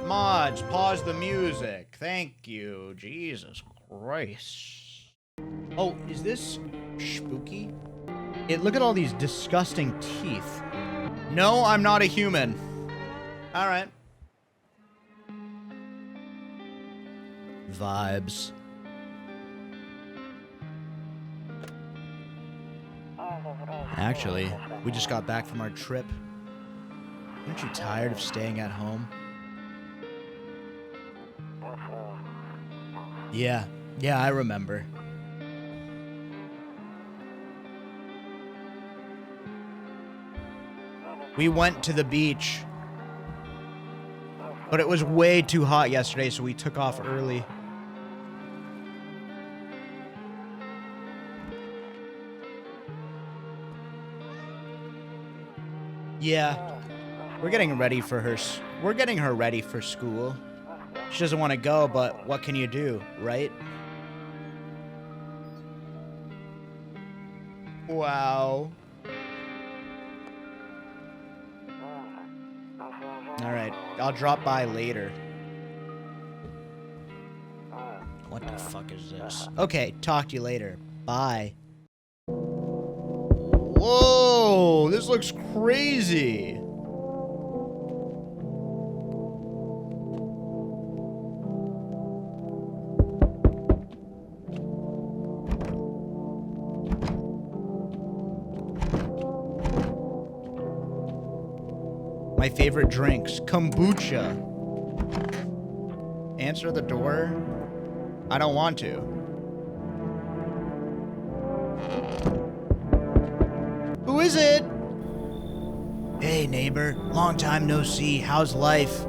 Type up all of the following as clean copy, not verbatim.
Mods, pause the music. Thank you. Jesus Christ. Oh, is this spooky? Look at all these disgusting teeth. No, I'm not a human. Alright. Vibes. Actually, we just got back from our trip. Aren't you tired of staying at home? Yeah, I remember. We went to the beach. But it was way too hot yesterday, so we took off early. Yeah. We're getting ready for her. We're getting her ready for school. She doesn't want to go, but what can you do, right? Wow. Alright, I'll drop by later. What the fuck is this? Okay, talk to you later. Bye. Whoa, this looks crazy. My favorite drinks, kombucha. Answer the door. I don't want to. Who is it? Hey neighbor, long time no see. How's life?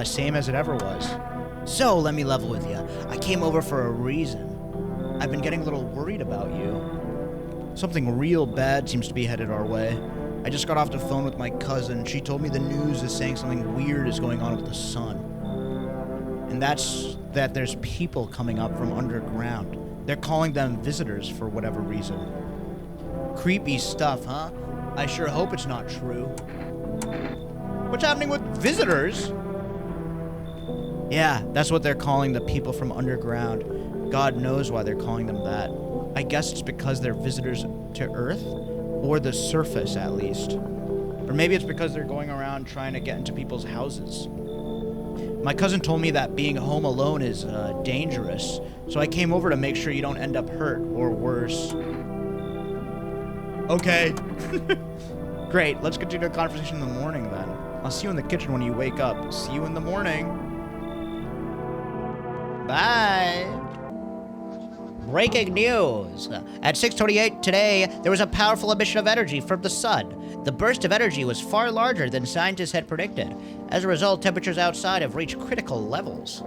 Same as it ever was. So let me level with you. I came over for a reason. I've been getting a little worried about you. Something real bad seems to be headed our way. I just got off the phone with my cousin. She told me the news is saying something weird is going on with the sun. And that's that there's people coming up from underground. They're calling them visitors for whatever reason. Creepy stuff, huh? I sure hope it's not true. What's happening with visitors? Yeah, that's what they're calling the people from underground. God knows why they're calling them that. I guess it's because they're visitors to Earth? Or the surface, at least. Or maybe it's because they're going around trying to get into people's houses. My cousin told me that being home alone is dangerous, so I came over to make sure you don't end up hurt or worse. Okay. Great, let's continue the conversation in the morning then. I'll see you in the kitchen when you wake up. See you in the morning. Bye. Breaking news! At 6:28 today, there was a powerful emission of energy from the sun. The burst of energy was far larger than scientists had predicted. As a result, temperatures outside have reached critical levels.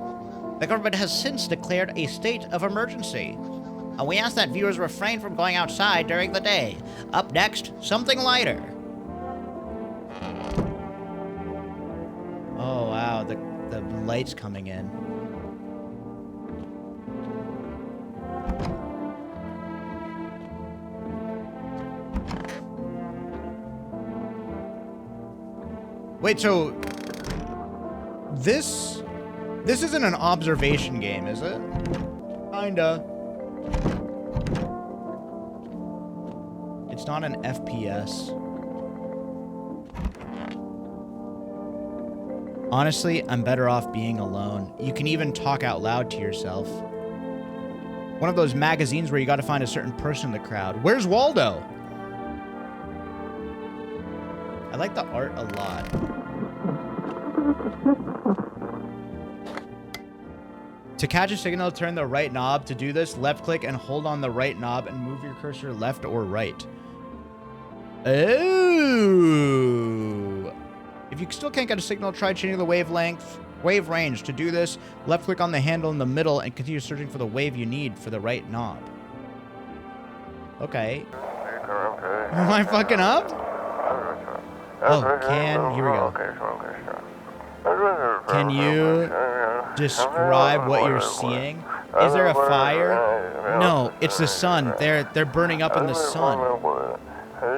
The government has since declared a state of emergency. We ask that viewers refrain from going outside during the day. Up next, something lighter. Oh wow, the light's coming in. Wait, so this isn't an observation game, is it? Kinda. It's not an FPS. Honestly, I'm better off being alone. You can even talk out loud to yourself. One of those magazines where you gotta find a certain person in the crowd. Where's Waldo? I like the art a lot. To catch a signal, turn the right knob. To do this, left click and hold on the right knob and move your cursor left or right. Oh. If you still can't get a signal, try changing the wave range. To do this, left click on the handle in the middle and continue searching for the wave you need for the right knob. Okay. Am I fucking up? Oh, here we go. Can you describe what you're seeing? Is there a fire? No, it's the sun. They're burning up in the sun.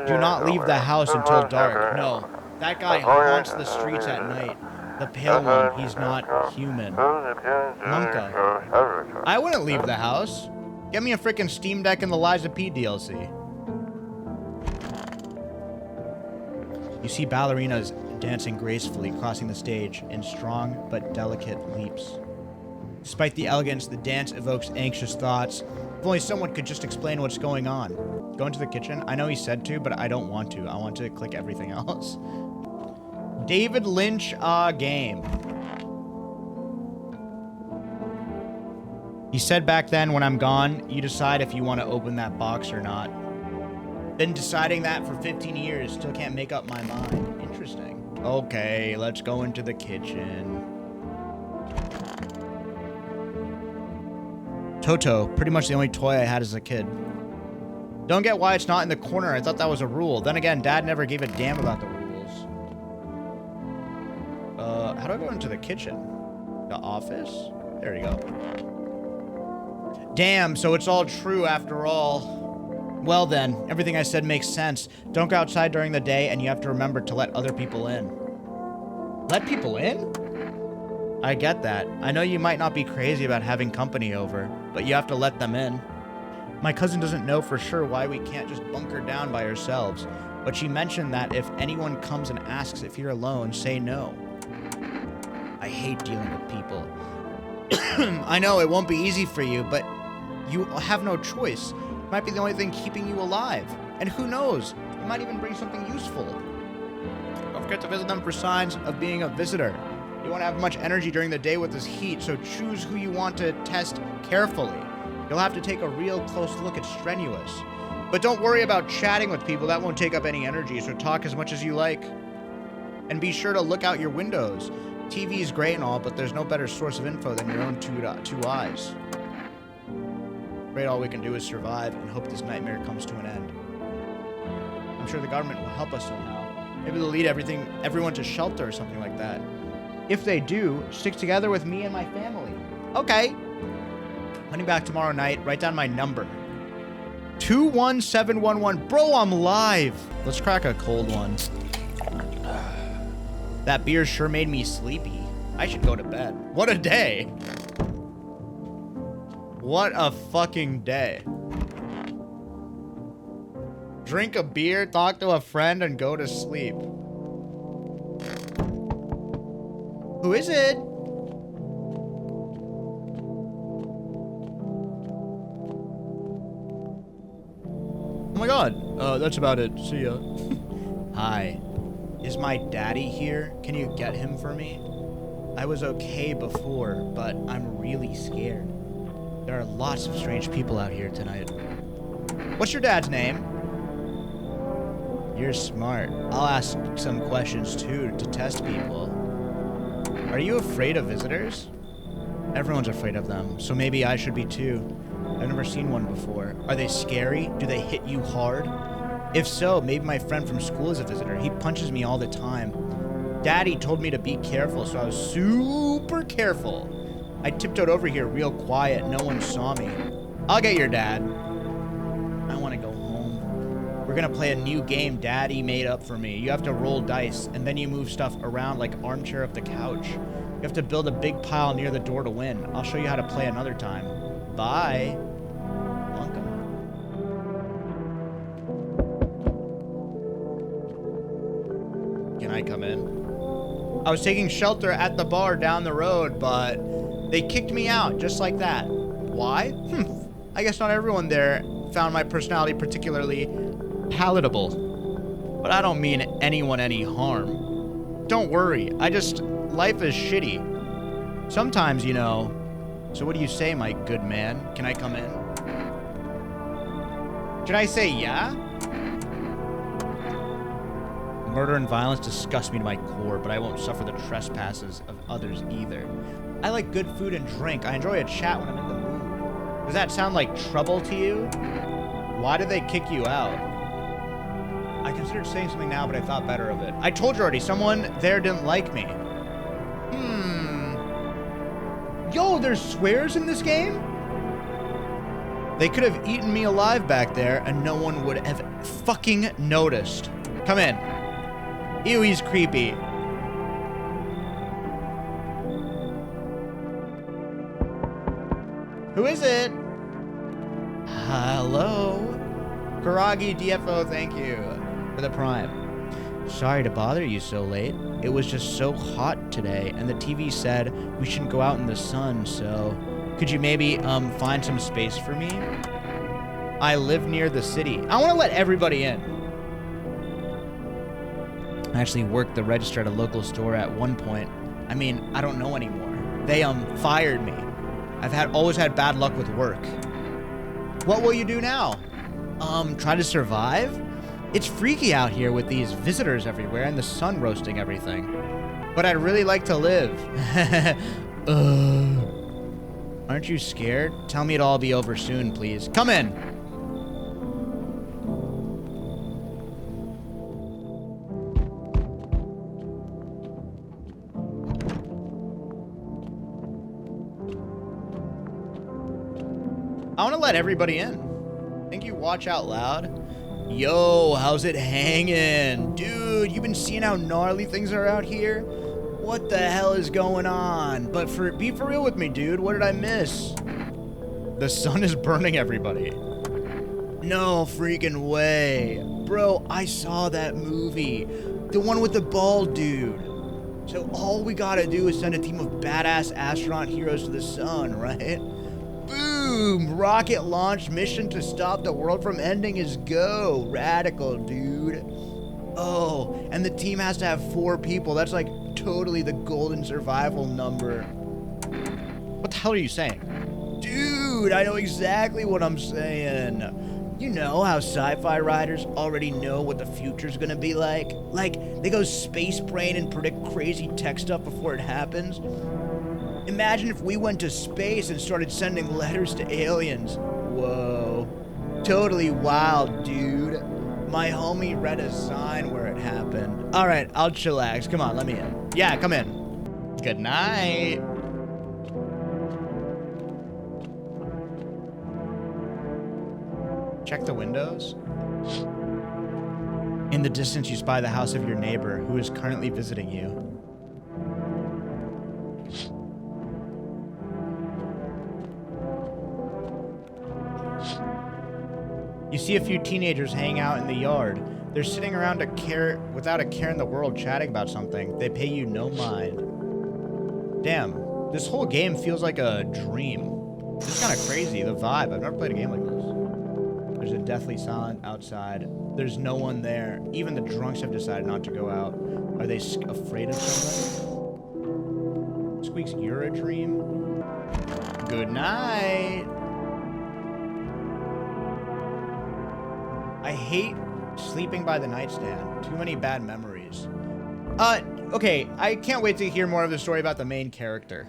Do not leave the house until dark. No, that guy haunts the streets at night. The pale one. He's not human. MONKA. I wouldn't leave the house. Get me a freaking Steam Deck and the Liza P DLC. You see ballerinas dancing gracefully, crossing the stage in strong but delicate leaps. Despite the elegance, the dance evokes anxious thoughts. If only someone could just explain what's going on. Go into the kitchen? I know he said to, but I don't want to. I want to click everything else. David Lynch game. He said back then, when I'm gone, you decide if you want to open that box or not. Been deciding that for 15 years. Still can't make up my mind. Interesting. Okay, let's go into the kitchen. Toto, pretty much the only toy I had as a kid. Don't get why it's not in the corner. I thought that was a rule. Then again, Dad never gave a damn about the rules. How do I go into the kitchen? The office? There you go. Damn, so it's all true after all. Well then, everything I said makes sense. Don't go outside during the day, and you have to remember to let other people in. Let people in? I get that. I know you might not be crazy about having company over, but you have to let them in. My cousin doesn't know for sure why we can't just bunker down by ourselves, but she mentioned that if anyone comes and asks if you're alone, say no. I hate dealing with people. I know it won't be easy for you, but you have no choice. It might be the only thing keeping you alive. And who knows, it might even bring something useful. Don't forget to visit them for signs of being a visitor. You won't have much energy during the day with this heat, so choose who you want to test carefully. You'll have to take a real close look at Strenuous. But don't worry about chatting with people, that won't take up any energy, so talk as much as you like. And be sure to look out your windows. TV is great and all, but there's no better source of info than your own two eyes. Afraid all we can do is survive and hope this nightmare comes to an end. I'm sure the government will help us somehow. Maybe they'll lead everyone to shelter or something like that. If they do, stick together with me and my family. Okay. Running back tomorrow night, write down my number. 21711. Bro, I'm live. Let's crack a cold one. That beer sure made me sleepy. I should go to bed. What a day. What a fucking day. Drink a beer, talk to a friend, and go to sleep. Who is it? Oh my god. That's about it. See ya. Hi. Is my daddy here? Can you get him for me? I was okay before, but I'm really scared. There are lots of strange people out here tonight. What's your dad's name? You're smart. I'll ask some questions too to test people. Are you afraid of visitors? Everyone's afraid of them, so maybe I should be too. I've never seen one before. Are they scary? Do they hit you hard? If so, maybe my friend from school is a visitor. He punches me all the time. Daddy told me to be careful, so I was super careful. I tiptoed over here real quiet. No one saw me. I'll get your dad. I want to go home. We're going to play a new game Daddy made up for me. You have to roll dice, and then you move stuff around like armchair of the couch. You have to build a big pile near the door to win. I'll show you how to play another time. Bye. MONKA. Can I come in? I was taking shelter at the bar down the road, but they kicked me out just like that. Why? I guess not everyone there found my personality particularly palatable. But I don't mean anyone any harm. Don't worry, life is shitty. Sometimes, you know. So what do you say, my good man? Can I come in? Should I say yeah? Murder and violence disgust me to my core, but I won't suffer the trespasses of others either. I like good food and drink. I enjoy a chat when I'm in the mood. Does that sound like trouble to you? Why did they kick you out? I considered saying something now, but I thought better of it. I told you already, someone there didn't like me. Yo, there's swears in this game? They could have eaten me alive back there, and no one would have fucking noticed. Come in. Ew, he's creepy. Who is it? Hello? Karagi DFO, thank you for the prime. Sorry to bother you so late. It was just so hot today, and the TV said we shouldn't go out in the sun, so... Could you maybe, find some space for me? I live near the city. I want to let everybody in. I actually worked the register at a local store at one point. I mean, I don't know anymore. They, fired me. I've always had bad luck with work. What will you do now? Try to survive? It's freaky out here with these visitors everywhere and the sun roasting everything. But I'd really like to live. Aren't you scared? Tell me it'll all be over soon, please. Come in! I want to let everybody in. Think you watch out loud? Yo, how's it hanging? Dude, you been seeing how gnarly things are out here? What the hell is going on? But be for real with me, dude. What did I miss? The sun is burning everybody. No freaking way. Bro, I saw that movie. The one with the bald dude. So all we gotta do is send a team of badass astronaut heroes to the sun, right? Boom! Rocket launch mission to stop the world from ending is go. Radical, dude. Oh, and the team has to have 4 people. That's like totally the golden survival number. What the hell are you saying? Dude, I know exactly what I'm saying. You know how sci-fi writers already know what the future's gonna be like? Like, they go space brain and predict crazy tech stuff before it happens. Imagine if we went to space and started sending letters to aliens. Whoa. Totally wild, dude. My homie read a sign where it happened. All right, I'll chillax. Come on, let me in. Yeah, come in. Good night. Check the windows. In the distance, you spy the house of your neighbor who is currently visiting you. You see a few teenagers hang out in the yard. They're sitting around without a care in the world chatting about something. They pay you no mind. Damn, this whole game feels like a dream. This is kind of crazy, the vibe. I've never played a game like this. There's a deathly silence outside. There's no one there. Even the drunks have decided not to go out. Are they afraid of something? Squeex, you're a dream? Good night. I hate sleeping by the nightstand. Too many bad memories. Okay, I can't wait to hear more of the story about the main character.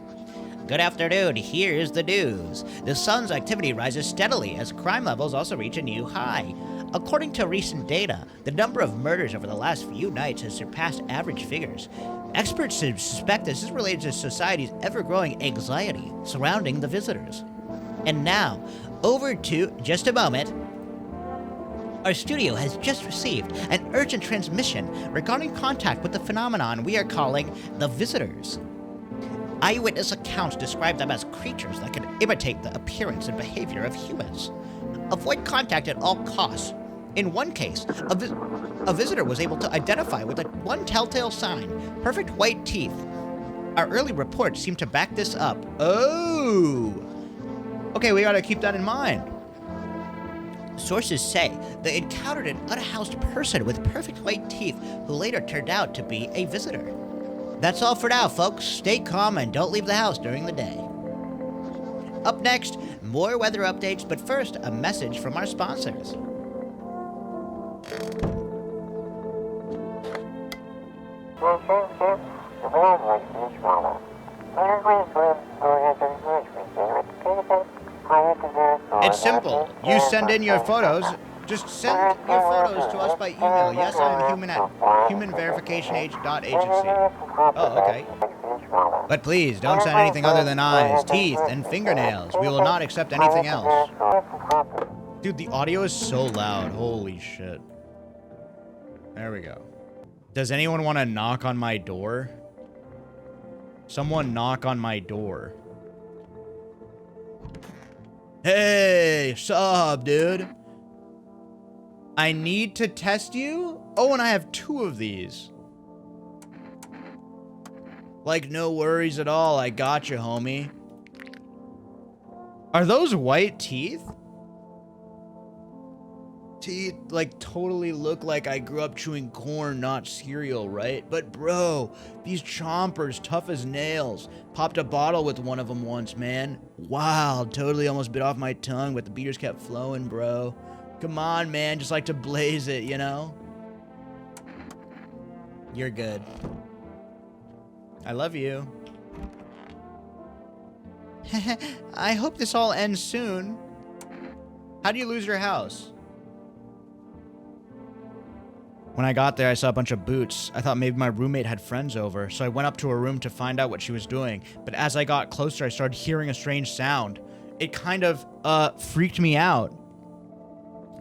Good afternoon, here's the news. The sun's activity rises steadily as crime levels also reach a new high. According to recent data, the number of murders over the last few nights has surpassed average figures. Experts suspect this is related to society's ever-growing anxiety surrounding the visitors. And now, over to just a moment. Our studio has just received an urgent transmission regarding contact with the phenomenon we are calling the visitors. Eyewitness accounts describe them as creatures that can imitate the appearance and behavior of humans. Avoid contact at all costs. In one case, a visitor was able to identify with one telltale sign, perfect white teeth. Our early reports seem to back this up. Oh! Okay, we gotta keep that in mind. Sources say they encountered an unhoused person with perfect white teeth who later turned out to be a visitor. That's all for now, folks. Stay calm and don't leave the house during the day. Up next, more weather updates, but first, a message from our sponsors. It's simple. You send in your photos. Just send your photos to us by email. Yes, I'm human at humanverificationage.agency. Oh, okay. But please, don't send anything other than eyes, teeth, and fingernails. We will not accept anything else. Dude, the audio is so loud. Holy shit. There we go. Does anyone want to knock on my door? Someone knock on my door. Hey, sup, dude? I need to test you? Oh, and I have 2 of these. Like, no worries at all. I got you, homie. Are those white teeth? Teeth, like, totally look like I grew up chewing corn, not cereal, right? But, bro, these chompers, tough as nails. Popped a bottle with one of them once, man. Wild. Totally almost bit off my tongue, but the beaters kept flowing, bro. Come on, man. Just like to blaze it, you know? You're good. I love you. I hope this all ends soon. How do you lose your house? When I got there, I saw a bunch of boots. I thought maybe my roommate had friends over, so I went up to her room to find out what she was doing. But as I got closer, I started hearing a strange sound. It kind of, freaked me out.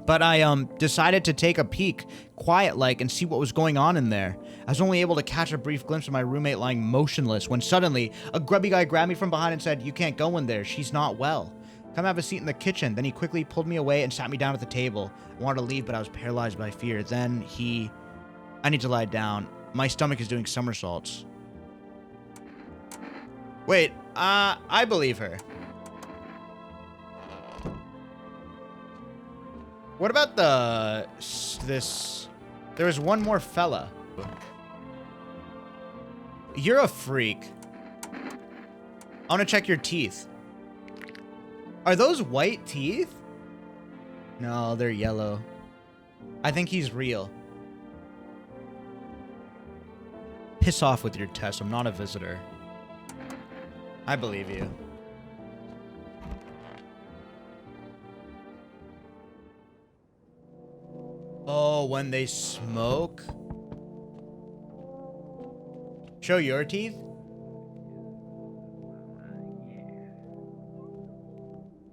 But I, decided to take a peek, quiet-like, and see what was going on in there. I was only able to catch a brief glimpse of my roommate lying motionless when suddenly, a grubby guy grabbed me from behind and said, "You can't go in there, she's not well. Come have a seat in the kitchen." Then he quickly pulled me away and sat me down at the table. I wanted to leave, but I was paralyzed by fear. Then I need to lie down. My stomach is doing somersaults. Wait, I believe her. What about this? There was one more fella. You're a freak. I want to check your teeth. Are those white teeth? No, they're yellow. I think he's real. Piss off with your test. I'm not a visitor. I believe you. Oh, when they smoke? Show your teeth?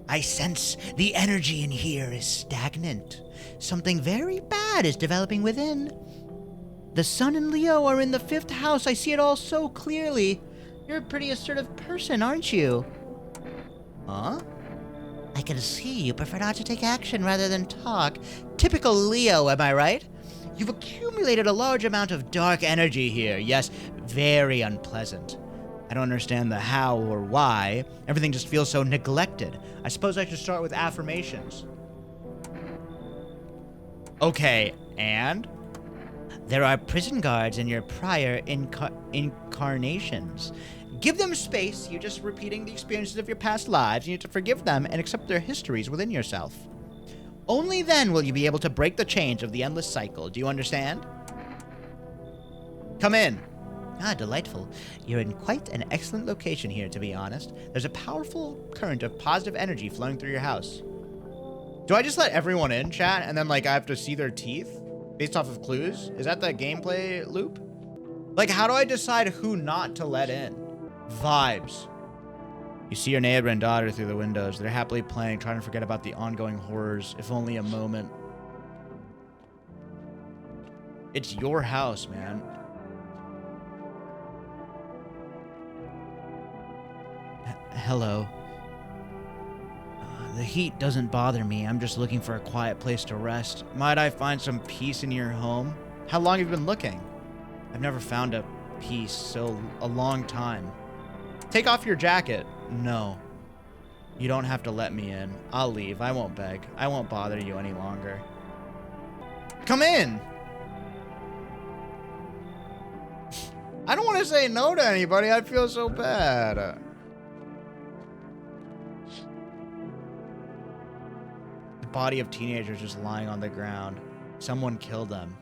I sense the energy in here is stagnant. Something very bad is developing within. The Sun and Leo are in the 5th house. I see it all so clearly. You're a pretty assertive person, aren't you? Huh? I can see you prefer not to take action rather than talk. Typical Leo, am I right? You've accumulated a large amount of dark energy here. Yes, very unpleasant. I don't understand the how or why. Everything just feels so neglected. I suppose I should start with affirmations. Okay, and? There are prison guards in your prior incarnations. Give them space. You're just repeating the experiences of your past lives. You need to forgive them and accept their histories within yourself. Only then will you be able to break the chains of the endless cycle. Do you understand? Come in. Ah, delightful. You're in quite an excellent location here, to be honest. There's a powerful current of positive energy flowing through your house. Do I just let everyone in, chat, and then, like, I have to see their teeth based off of clues? Is that the gameplay loop? Like, how do I decide who not to let in? Vibes. You see your neighbor and daughter through the windows. They're happily playing, trying to forget about the ongoing horrors, if only a moment. It's your house, man. Hello. The heat doesn't bother me. I'm just looking for a quiet place to rest. Might I find some peace in your home? How long have you been looking? I've never found a peace, so a long time. Take off your jacket. No. You don't have to let me in. I'll leave. I won't beg. I won't bother you any longer. Come in! I don't want to say no to anybody. I feel so bad. The body of teenagers just lying on the ground. Someone killed them.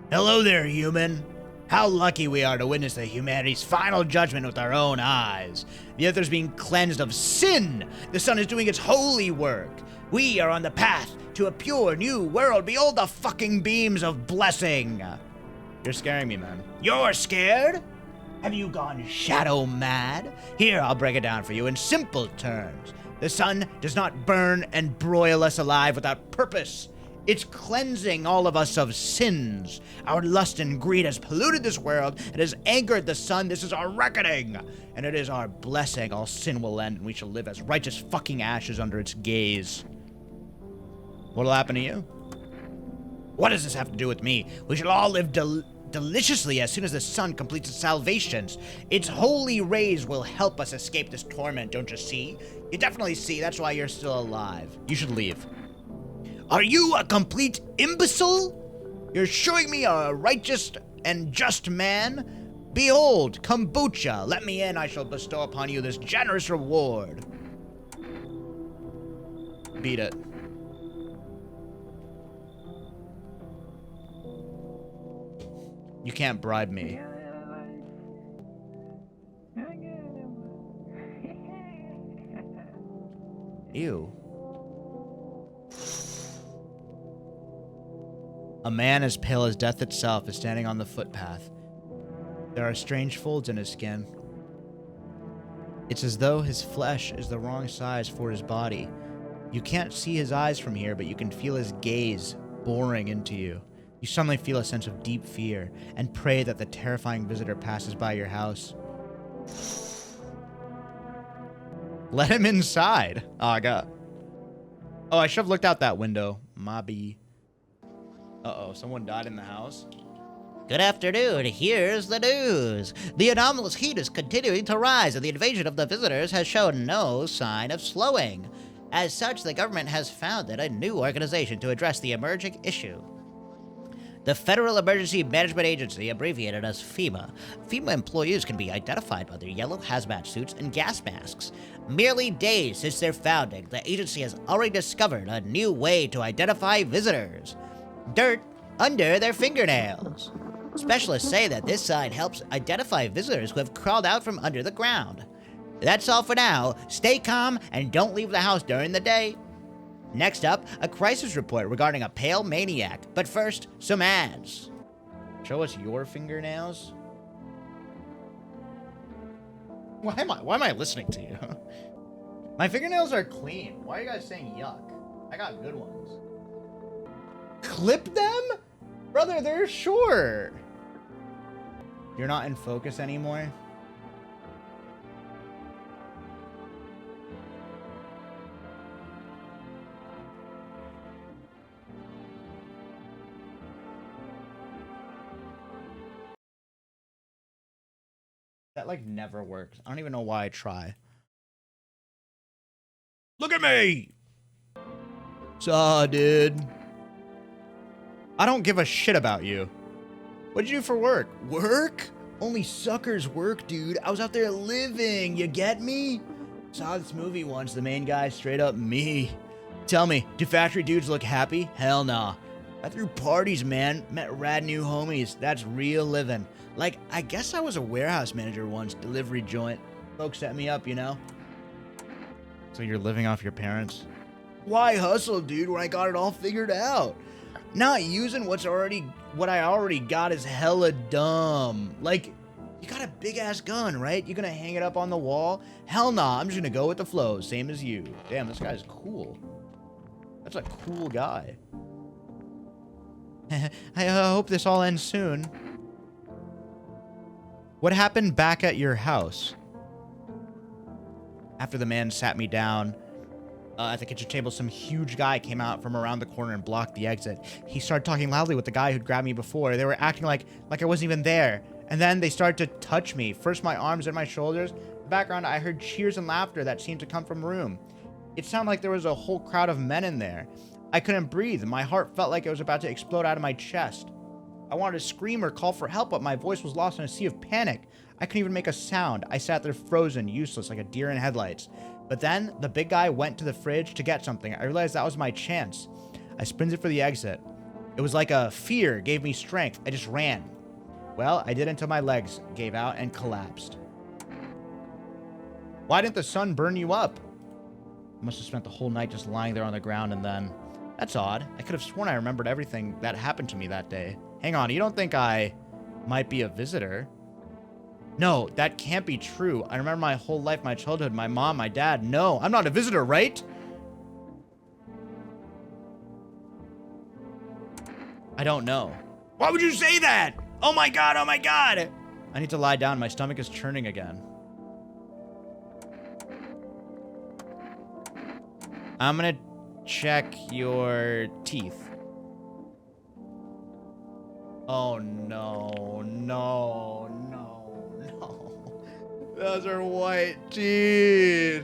Hello there, human. How lucky we are to witness the humanity's final judgment with our own eyes. The earth is being cleansed of sin. The sun is doing its holy work. We are on the path to a pure new world. Behold the fucking beams of blessing. You're scaring me, man. You're scared? Have you gone shadow mad? Here, I'll break it down for you in simple terms. The sun does not burn and broil us alive without purpose. It's cleansing all of us of sins. Our lust and greed has polluted this world. It has angered the sun. This is our reckoning. And it is our blessing. All sin will end, and we shall live as righteous fucking ashes under its gaze. What'll happen to you? What does this have to do with me? We shall all live deliciously as soon as the sun completes its salvations. Its holy rays will help us escape this torment, don't you see? You definitely see. That's why you're still alive. You should leave. Are you a complete imbecile? You're showing me a righteous and just man? Behold, kombucha, let me in, I shall bestow upon you this generous reward. Beat it. You can't bribe me. Ew. A man as pale as death itself is standing on the footpath. There are strange folds in his skin. It's as though his flesh is the wrong size for his body. You can't see his eyes from here, but you can feel his gaze boring into you. You suddenly feel a sense of deep fear and pray that the terrifying visitor passes by your house. Let him inside. Oh, I should have looked out that window. Mobby. Uh-oh, someone died in the house. Good afternoon, here's the news. The anomalous heat is continuing to rise, and the invasion of the visitors has shown no sign of slowing. As such, the government has founded a new organization to address the emerging issue. The Federal Emergency Management Agency, abbreviated as FEMA. FEMA employees can be identified by their yellow hazmat suits and gas masks. Merely days since their founding, the agency has already discovered a new way to identify visitors. Dirt under their fingernails. Specialists say that this sign helps identify visitors who have crawled out from under the ground. That's all for now. Stay calm and don't leave the house during the day. Next up, a crisis report regarding a pale maniac. But first, some ads. Show us your fingernails. Why am I listening to you? My fingernails are clean. Why are you guys saying yuck? I got good ones. Clip them? Brother, they're short. You're not in focus anymore? That, like, never works. I don't even know why I try. Look at me! Saw, dude. I don't give a shit about you. What'd you do for work? Work? Only suckers work, dude. I was out there living, you get me? Saw this movie once, the main guy straight up me. Tell me, do factory dudes look happy? Hell nah. I threw parties, man. Met rad new homies. That's real living. Like, I guess I was a warehouse manager once, delivery joint. Folks set me up, you know? So you're living off your parents? Why hustle, dude, when I got it all figured out? Not using what I already got is hella dumb. Like, you got a big-ass gun, right? You gonna hang it up on the wall? Hell nah, I'm just gonna go with the flow, same as you. Damn, this guy's cool. That's a cool guy. I hope this all ends soon. What happened back at your house? After the man sat me down at the kitchen table, some huge guy came out from around the corner and blocked the exit. He started talking loudly with the guy who'd grabbed me before. They were acting like I wasn't even there. And then they started to touch me. First my arms and my shoulders. In the background, I heard cheers and laughter that seemed to come from the room. It sounded like there was a whole crowd of men in there. I couldn't breathe. My heart felt like it was about to explode out of my chest. I wanted to scream or call for help, but my voice was lost in a sea of panic. I couldn't even make a sound. I sat there frozen, useless, like a deer in headlights. But then, the big guy went to the fridge to get something. I realized that was my chance. I sprinted for the exit. It was like a fear gave me strength. I just ran. Well, I did until my legs gave out and collapsed. Why didn't the sun burn you up? I must have spent the whole night just lying there on the ground and then... That's odd. I could have sworn I remembered everything that happened to me that day. Hang on, you don't think I might be a visitor? No, that can't be true. I remember my whole life, my childhood, my mom, my dad. No, I'm not a visitor, right? I don't know. Why would you say that? Oh my god, oh my god! I need to lie down. My stomach is churning again. I'm gonna check your teeth. Oh no, no, no, no. Those are white teeth.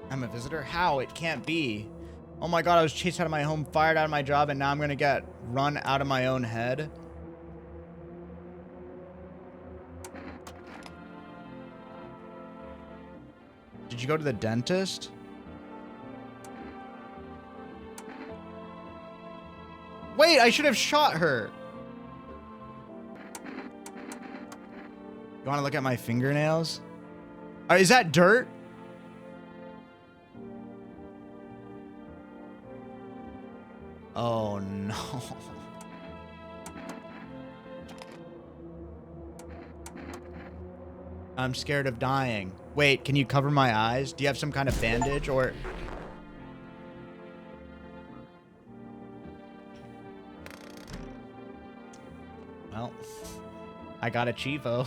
I'm a visitor? How? It can't be. Oh my god, I was chased out of my home, fired out of my job, and now I'm gonna get run out of my own head? Did you go to the dentist? Wait, I should have shot her. You want to look at my fingernails? Is that dirt? Oh no. I'm scared of dying. Wait, can you cover my eyes? Do you have some kind of bandage or... Well, I got a cheapo.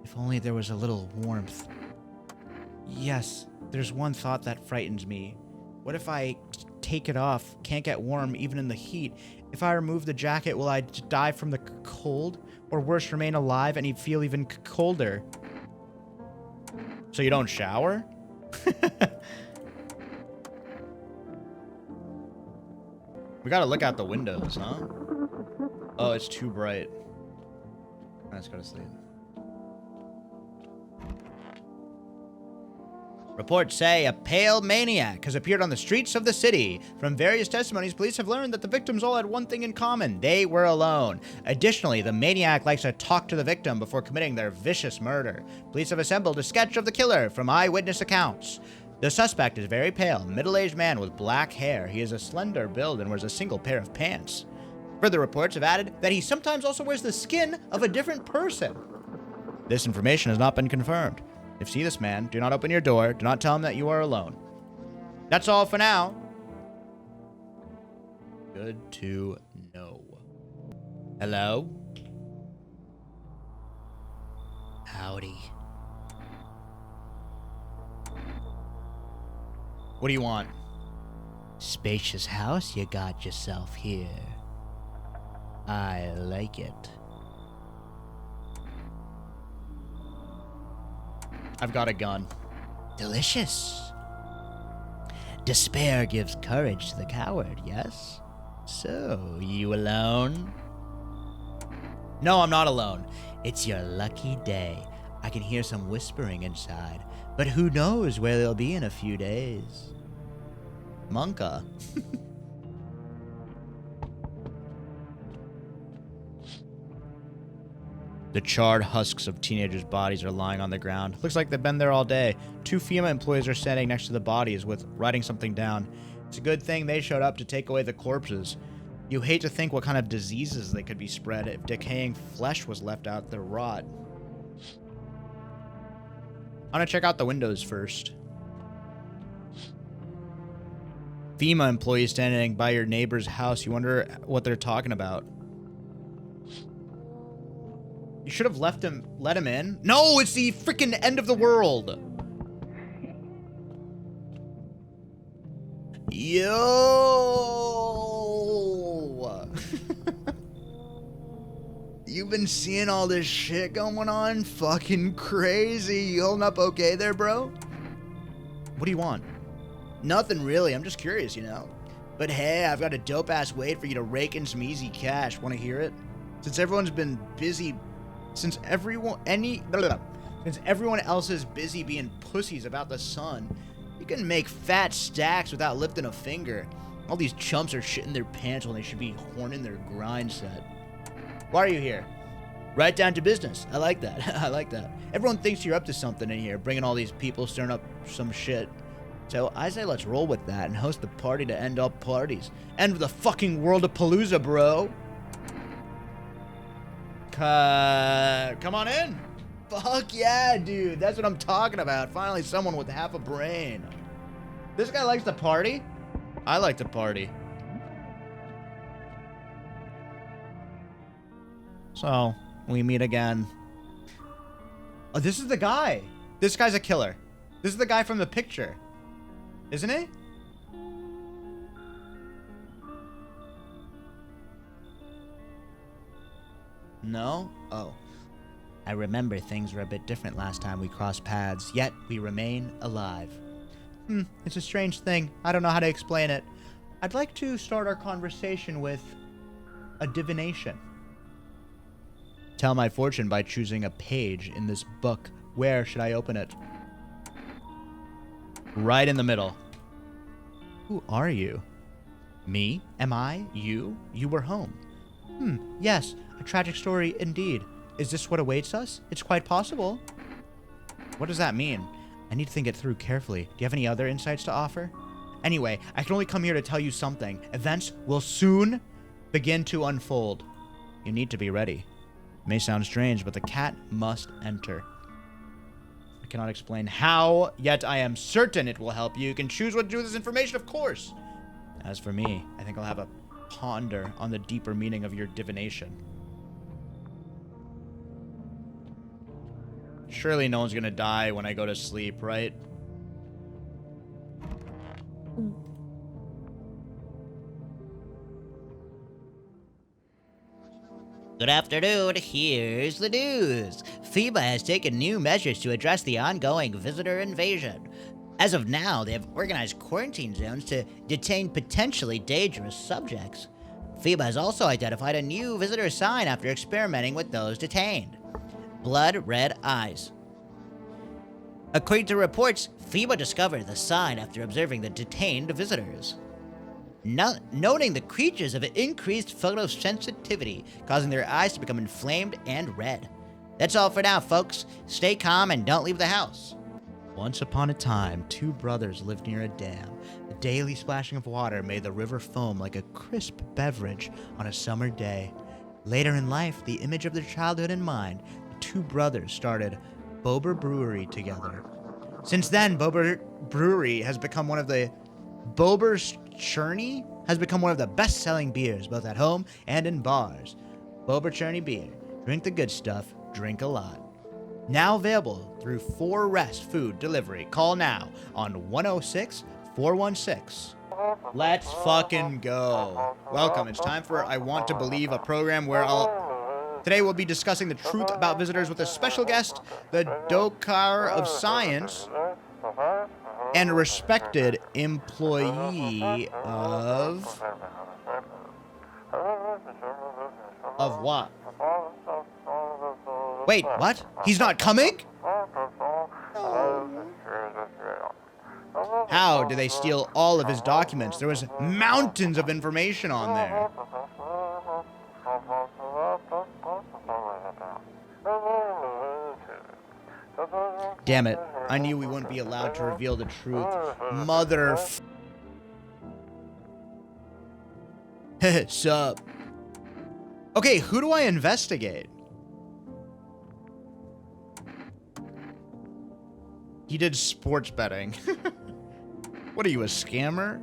If only there was a little warmth. Yes, there's one thought that frightens me. What if I take it off? Can't get warm even in the heat. If I remove the jacket, will I die from the cold? Or worse, remain alive and feel even colder? So you don't shower? We gotta look out the windows, huh? Oh, it's too bright. Let's go to sleep. Reports say a pale maniac has appeared on the streets of the city. From various testimonies, police have learned that the victims all had one thing in common. They were alone. Additionally, the maniac likes to talk to the victim before committing their vicious murder. Police have assembled a sketch of the killer from eyewitness accounts. The suspect is very pale, middle-aged man with black hair. He is a slender build and wears a single pair of pants. Further reports have added that he sometimes also wears the skin of a different person. This information has not been confirmed. If you see this man, do not open your door. Do not tell him that you are alone. That's all for now. Good to know. Hello? Howdy. What do you want? Spacious house you got yourself here. I like it. I've got a gun. Delicious. Despair gives courage to the coward, yes? So, you alone? No, I'm not alone. It's your lucky day. I can hear some whispering inside, but who knows where they'll be in a few days. MONKA. The charred husks of teenagers' bodies are lying on the ground. Looks like they've been there all day. 2 FEMA employees are standing next to the bodies with writing something down. It's a good thing they showed up to take away the corpses. You hate to think what kind of diseases they could be spread if decaying flesh was left out to rot. I'm gonna check out the windows first. FEMA employees standing by your neighbor's house. You wonder what they're talking about. You should have let him in. No, it's the freaking end of the world. Yo. You've been seeing all this shit going on? Fucking crazy. You holding up okay there, bro? What do you want? Nothing really. I'm just curious, you know. But hey, I've got a dope-ass way for you to rake in some easy cash. Want to hear it? Since everyone's been busy... Since everyone else is busy being pussies about the sun, you can make fat stacks without lifting a finger. All these chumps are shitting their pants when they should be horning their grind set. Why are you here? Right down to business. I like that. I like that. Everyone thinks you're up to something in here, bringing all these people stirring up some shit. So I say let's roll with that and host the party to end all parties. End of the fucking world of Palooza, bro. Come on in. Fuck yeah, dude. That's what I'm talking about. Finally, someone with half a brain. This guy likes to party. I like to party. So, we meet again. Oh, this is the guy. This guy's a killer. This is the guy from the picture. Isn't he? No? Oh. I remember things were a bit different last time we crossed paths, yet we remain alive. It's a strange thing. I don't know how to explain it. I'd like to start our conversation with a divination. Tell my fortune by choosing a page in this book. Where should I open it? Right in the middle. Who are you? Me? Am I? You? You were home. Yes, a tragic story indeed. Is this what awaits us? It's quite possible. What does that mean? I need to think it through carefully. Do you have any other insights to offer? Anyway, I can only come here to tell you something. Events will soon begin to unfold. You need to be ready. It may sound strange, but the cat must enter. I cannot explain how, yet I am certain it will help you. You can choose what to do with this information, of course. As for me, I think I'll have a ponder on the deeper meaning of your divination. Surely no one's gonna die when I go to sleep, right? Good afternoon, here's the news. FEMA has taken new measures to address the ongoing visitor invasion. As of now, they have organized quarantine zones to detain potentially dangerous subjects. FEMA has also identified a new visitor sign after experimenting with those detained. Blood red eyes. According to reports, FEMA discovered the sign after observing the detained visitors. Noting the creatures have increased photosensitivity, causing their eyes to become inflamed and red. That's all for now, folks. Stay calm and don't leave the house. Once upon a time, two brothers lived near a dam. The daily splashing of water made the river foam like a crisp beverage on a summer day. Later in life, the image of their childhood in mind, the two brothers started Bober Brewery together. Since then, Bober Brewery has become one of the Bober's Churney has become one of the best-selling beers, both at home and in bars. Bober Churney beer. Drink the good stuff, drink a lot. Now available through 4 Rest Food Delivery. Call now on 106-416. Let's fucking go. Welcome. It's time for I Want to Believe, a program where Today we'll be discussing the truth about visitors with a special guest, the Dokar of Science, and a respected employee of what? Wait, what? He's not coming? How did they steal all of his documents? There was mountains of information on there. Damn it. I knew we wouldn't be allowed to reveal the truth. Mother Sup. Okay, who do I investigate? He did sports betting. What are you, a scammer?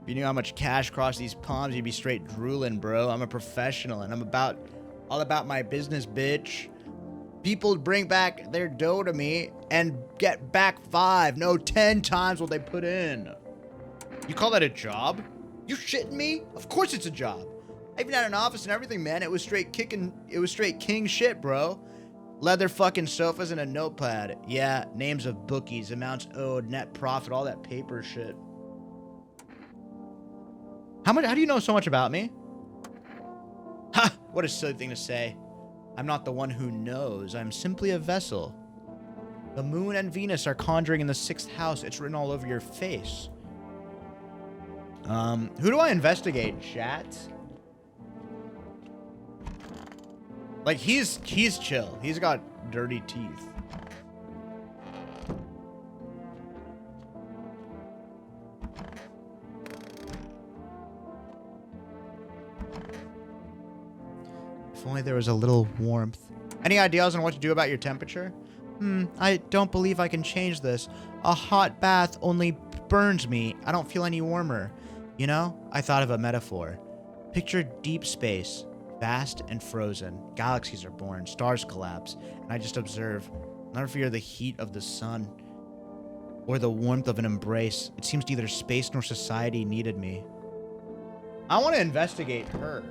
If you knew how much cash crossed these palms, you'd be straight drooling, bro. I'm a professional, and I'm all about my business, bitch. People bring back their dough to me and get back 5, no 10 times what they put in. You call that a job? You shitting me? Of course it's a job. I even had an office and everything, man. It was straight king shit, bro. Leather fucking sofas and a notepad. Yeah, names of bookies, amounts owed, net profit, all that paper shit. How do you know so much about me? Ha! What a silly thing to say. I'm not the one who knows. I'm simply a vessel. The moon and Venus are conjuring in the 6th house. It's written all over your face. Who do I investigate, chat? Like, he's chill. He's got dirty teeth. If only there was a little warmth. Any ideas on what to do about your temperature? I don't believe I can change this. A hot bath only burns me. I don't feel any warmer. You know, I thought of a metaphor. Picture deep space, vast and frozen. Galaxies are born, stars collapse, and I just observe. Never fear the heat of the sun or the warmth of an embrace. It seems neither space nor society needed me. I want to investigate her.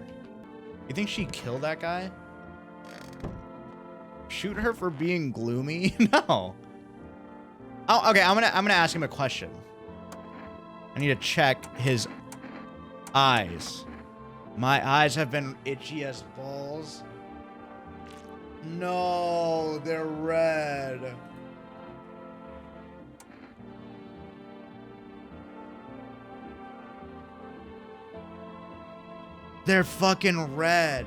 You think she killed that guy? Shoot her for being gloomy? No. Oh, okay, I'm gonna ask him a question. I need to check his eyes. My eyes have been itchy as balls. No, they're red. They're fucking red.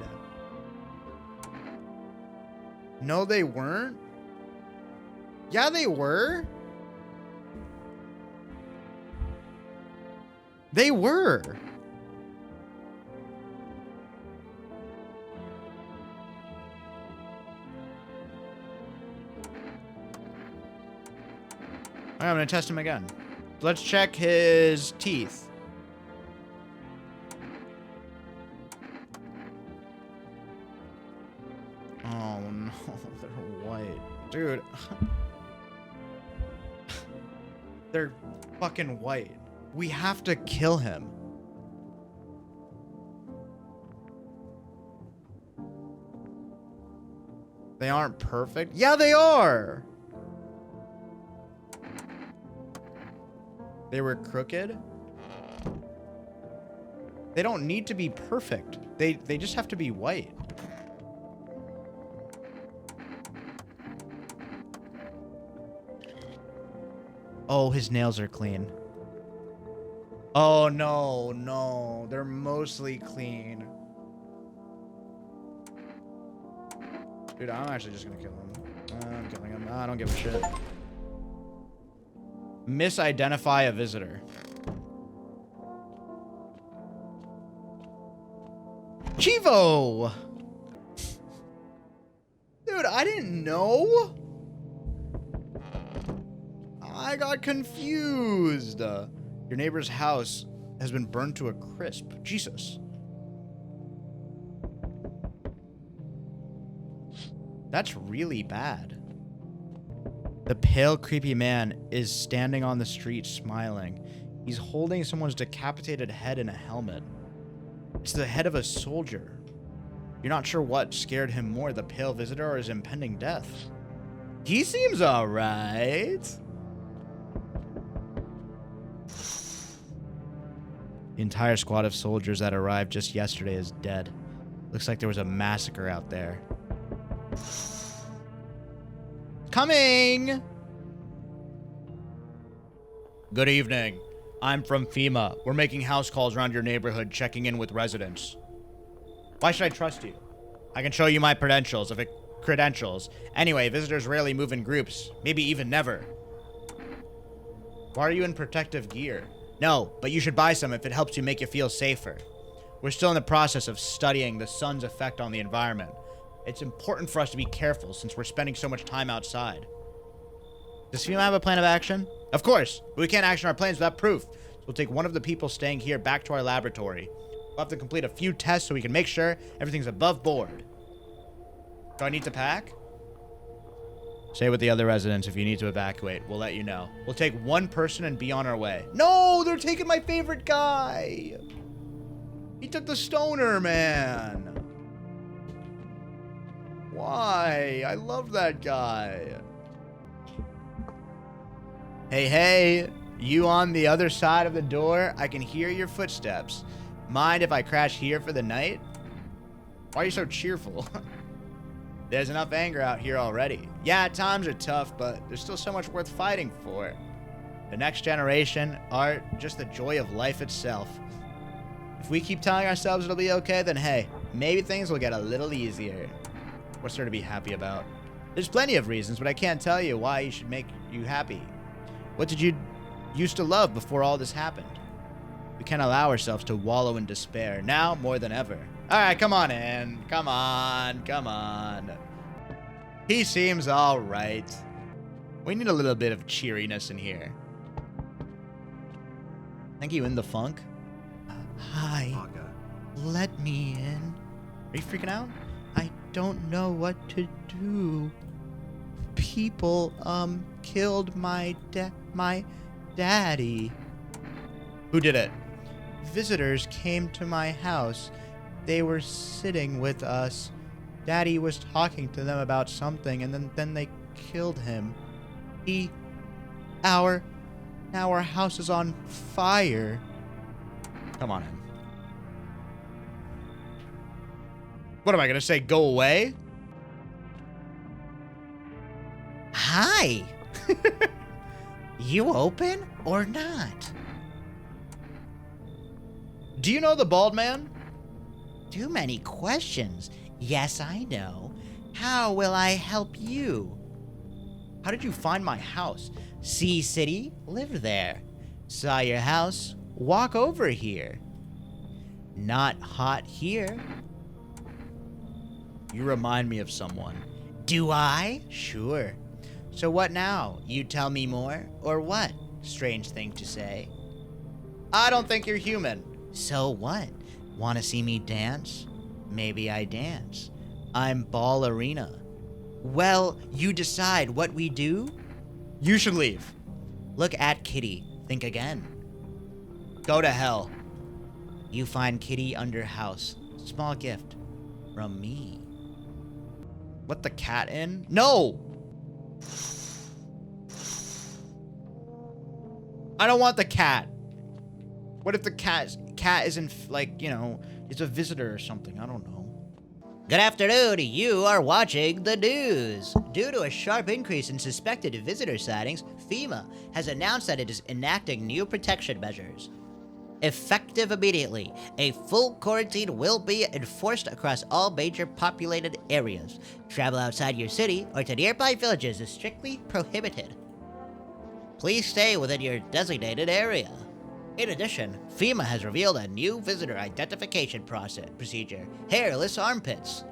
No, they weren't. Yeah, they were. They were. Alright, I'm gonna test him again. Let's check his teeth. Oh no, they're white. Dude. They're fucking white. We have to kill him. They aren't perfect? Yeah, they are! They were crooked? They don't need to be perfect. They just have to be white. Oh, his nails are clean. Oh, no, no. They're mostly clean. Dude, I'm actually just gonna kill him. I'm killing him. I don't give a shit. Misidentify a visitor. Chivo! Dude, I didn't know. I got confused. Your neighbor's house has been burned to a crisp. Jesus. That's really bad. The pale, creepy man is standing on the street smiling. He's holding someone's decapitated head in a helmet. It's the head of a soldier. You're not sure what scared him more, the pale visitor or his impending death. He seems alright. The entire squad of soldiers that arrived just yesterday is dead. Looks like there was a massacre out there. Coming! Good evening. I'm from FEMA. We're making house calls around your neighborhood, checking in with residents. Why should I trust you? I can show you my credentials. Anyway, visitors rarely move in groups. Maybe even never. Why are you in protective gear? No, but you should buy some if it helps you make you feel safer. We're still in the process of studying the sun's effect on the environment. It's important for us to be careful since we're spending so much time outside. Does FEMA have a plan of action? Of course, but we can't action our plans without proof. So we'll take one of the people staying here back to our laboratory. We'll have to complete a few tests so we can make sure everything's above board. Do I need to pack? Stay with the other residents. If you need to evacuate, we'll let you know. We'll take one person and be on our way. No, they're taking my favorite guy. He took the stoner, man. Why? I love that guy. Hey, hey, you on the other side of the door? I can hear your footsteps. Mind if I crash here for the night? Why are you so cheerful? There's enough anger out here already. Yeah, times are tough, but there's still so much worth fighting for. The next generation, art, just the joy of life itself. If we keep telling ourselves it'll be okay, then hey, maybe things will get a little easier. What's there to be happy about? There's plenty of reasons, but I can't tell you why you should make you happy. What did you used to love before all this happened? We can't allow ourselves to wallow in despair, now more than ever. All right, come on in. Come on, come on. He seems all right. We need a little bit of cheeriness in here. Thank you, in the funk. Hi. MONKA. Let me in. Are you freaking out? I don't know what to do. People, killed my daddy. Who did it? Visitors came to my house. They were sitting with us. Daddy was talking to them about something, and then they killed him. Now our house is on fire. Come on in. What am I gonna say? Go away? Hi. You open or not? Do you know the bald man? Too many questions. Yes, I know. How will I help you? How did you find my house? Sea City, lived there. Saw your house, walk over here. Not hot here. You remind me of someone. Do I? Sure. So what now? You tell me more, or what? Strange thing to say. I don't think you're human. So what? Want to see me dance? Maybe I dance. I'm ballerina. Well, you decide what we do? You should leave. Look at Kitty. Think again. Go to hell. You find Kitty under house. Small gift. From me. Let the cat in? No! I don't want the cat. What if the cat isn't, like, you know, it's a visitor or something? I don't know. Good afternoon. You are watching the news. Due to a sharp increase in suspected visitor sightings, FEMA has announced that it is enacting new protection measures. Effective immediately, a full quarantine will be enforced across all major populated areas. Travel outside your city or to nearby villages is strictly prohibited. Please stay within your designated area. In addition, FEMA has revealed a new visitor identification procedure, hairless armpits.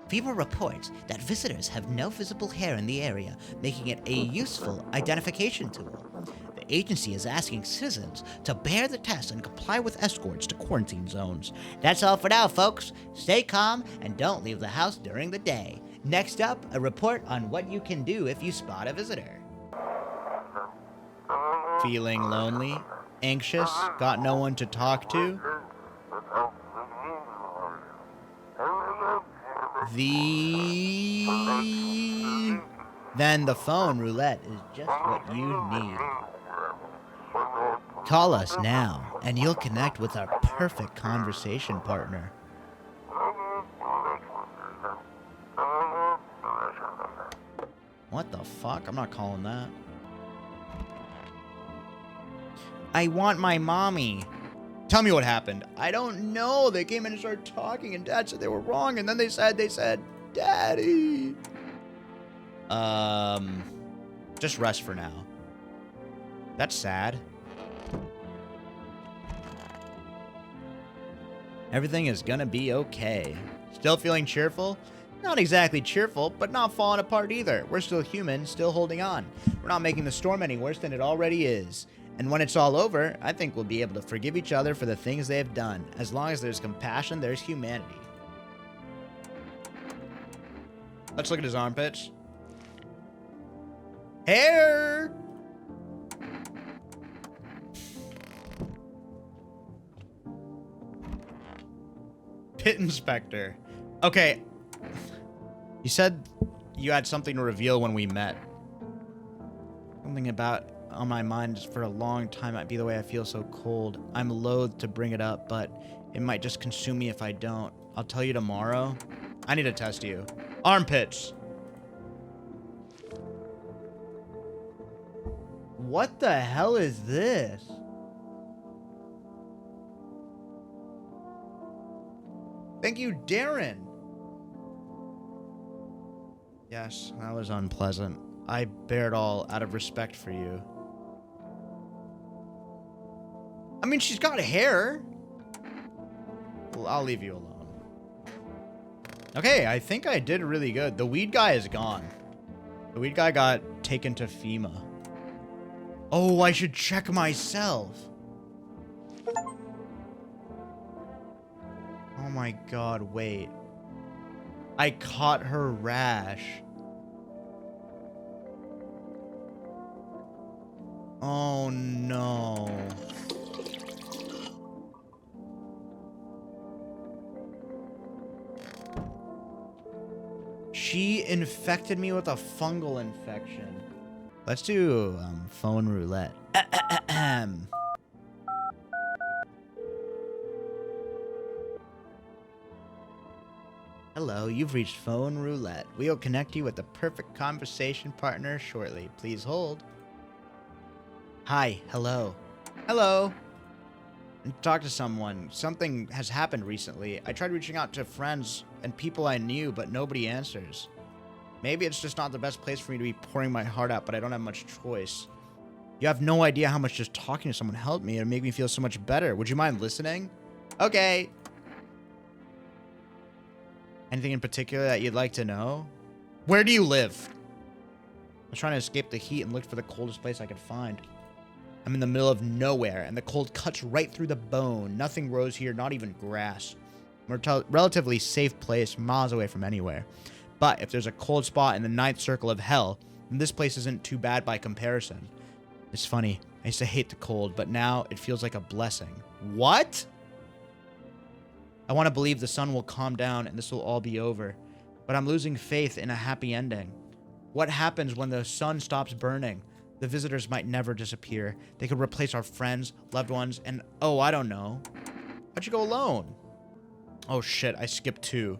FEMA reports that visitors have no visible hair in the area, making it a useful identification tool. The agency is asking citizens to bear the test and comply with escorts to quarantine zones. That's all for now, folks. Stay calm and don't leave the house during the day. Next up, a report on what you can do if you spot a visitor. Feeling lonely? Anxious? Got no one to talk to? Then the phone roulette is just what you need. Call us now, and you'll connect with our perfect conversation partner. What the fuck? I'm not calling that. I want my mommy. Tell me what happened. I don't know. They came in and started talking, and Dad said they were wrong, and then they said, Daddy. Just rest for now. That's sad. Everything is gonna be okay. Still feeling cheerful? Not exactly cheerful, but not falling apart either. We're still human, still holding on. We're not making the storm any worse than it already is. And when it's all over, I think we'll be able to forgive each other for the things they have done. As long as there's compassion, there's humanity. Let's look at his armpits. Hair! Pit inspector. Okay. You said you had something to reveal when we met. Something about on my mind for a long time might be the way I feel so cold. I'm loath to bring it up, but it might just consume me if I don't. I'll tell you tomorrow. I need to test you. Armpits. What the hell is this? Thank you, Darren. Yes, that was unpleasant. I bear it all out of respect for you. I mean, she's got hair. Well, I'll leave you alone. Okay, I think I did really good. The weed guy is gone. The weed guy got taken to FEMA. Oh, I should check myself. Oh my god, wait. I caught her rash. Oh no. She infected me with a fungal infection. Let's do phone roulette. Hello, you've reached phone roulette. We'll connect you with the perfect conversation partner shortly. Please hold. Hi, hello. Hello. Talk to someone. Something has happened recently. I tried reaching out to friends and people I knew, but nobody answers. Maybe it's just not the best place for me to be pouring my heart out, but I don't have much choice. You have no idea how much just talking to someone helped me and made me feel so much better. Would you mind listening? Okay. Anything in particular that you'd like to know? Where do you live? I was trying to escape the heat and looked for the coldest place I could find. I'm in the middle of nowhere, and the cold cuts right through the bone. Nothing grows here, not even grass. I'm a relatively safe place, miles away from anywhere. But if there's a cold spot in the 9th circle of hell, then this place isn't too bad by comparison. It's funny, I used to hate the cold, but now it feels like a blessing. What? I want to believe the sun will calm down and this will all be over, but I'm losing faith in a happy ending. What happens when the sun stops burning? The visitors might never disappear. They could replace our friends, loved ones, and oh, I don't know. How'd you go alone? Oh shit, I skipped 2.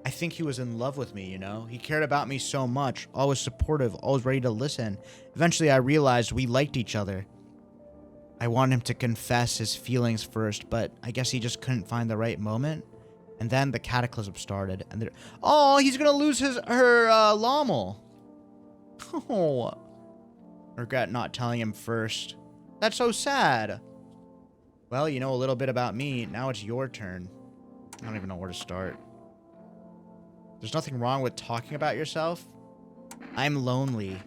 I think he was in love with me, you know? He cared about me so much, always supportive, always ready to listen. Eventually I realized we liked each other. I wanted him to confess his feelings first, but I guess he just couldn't find the right moment. And then the cataclysm started, and oh, he's gonna lose her llama. Oh. Regret not telling him first. That's so sad. Well, you know a little bit about me. Now it's your turn. I don't even know where to start. There's nothing wrong with talking about yourself. I'm lonely.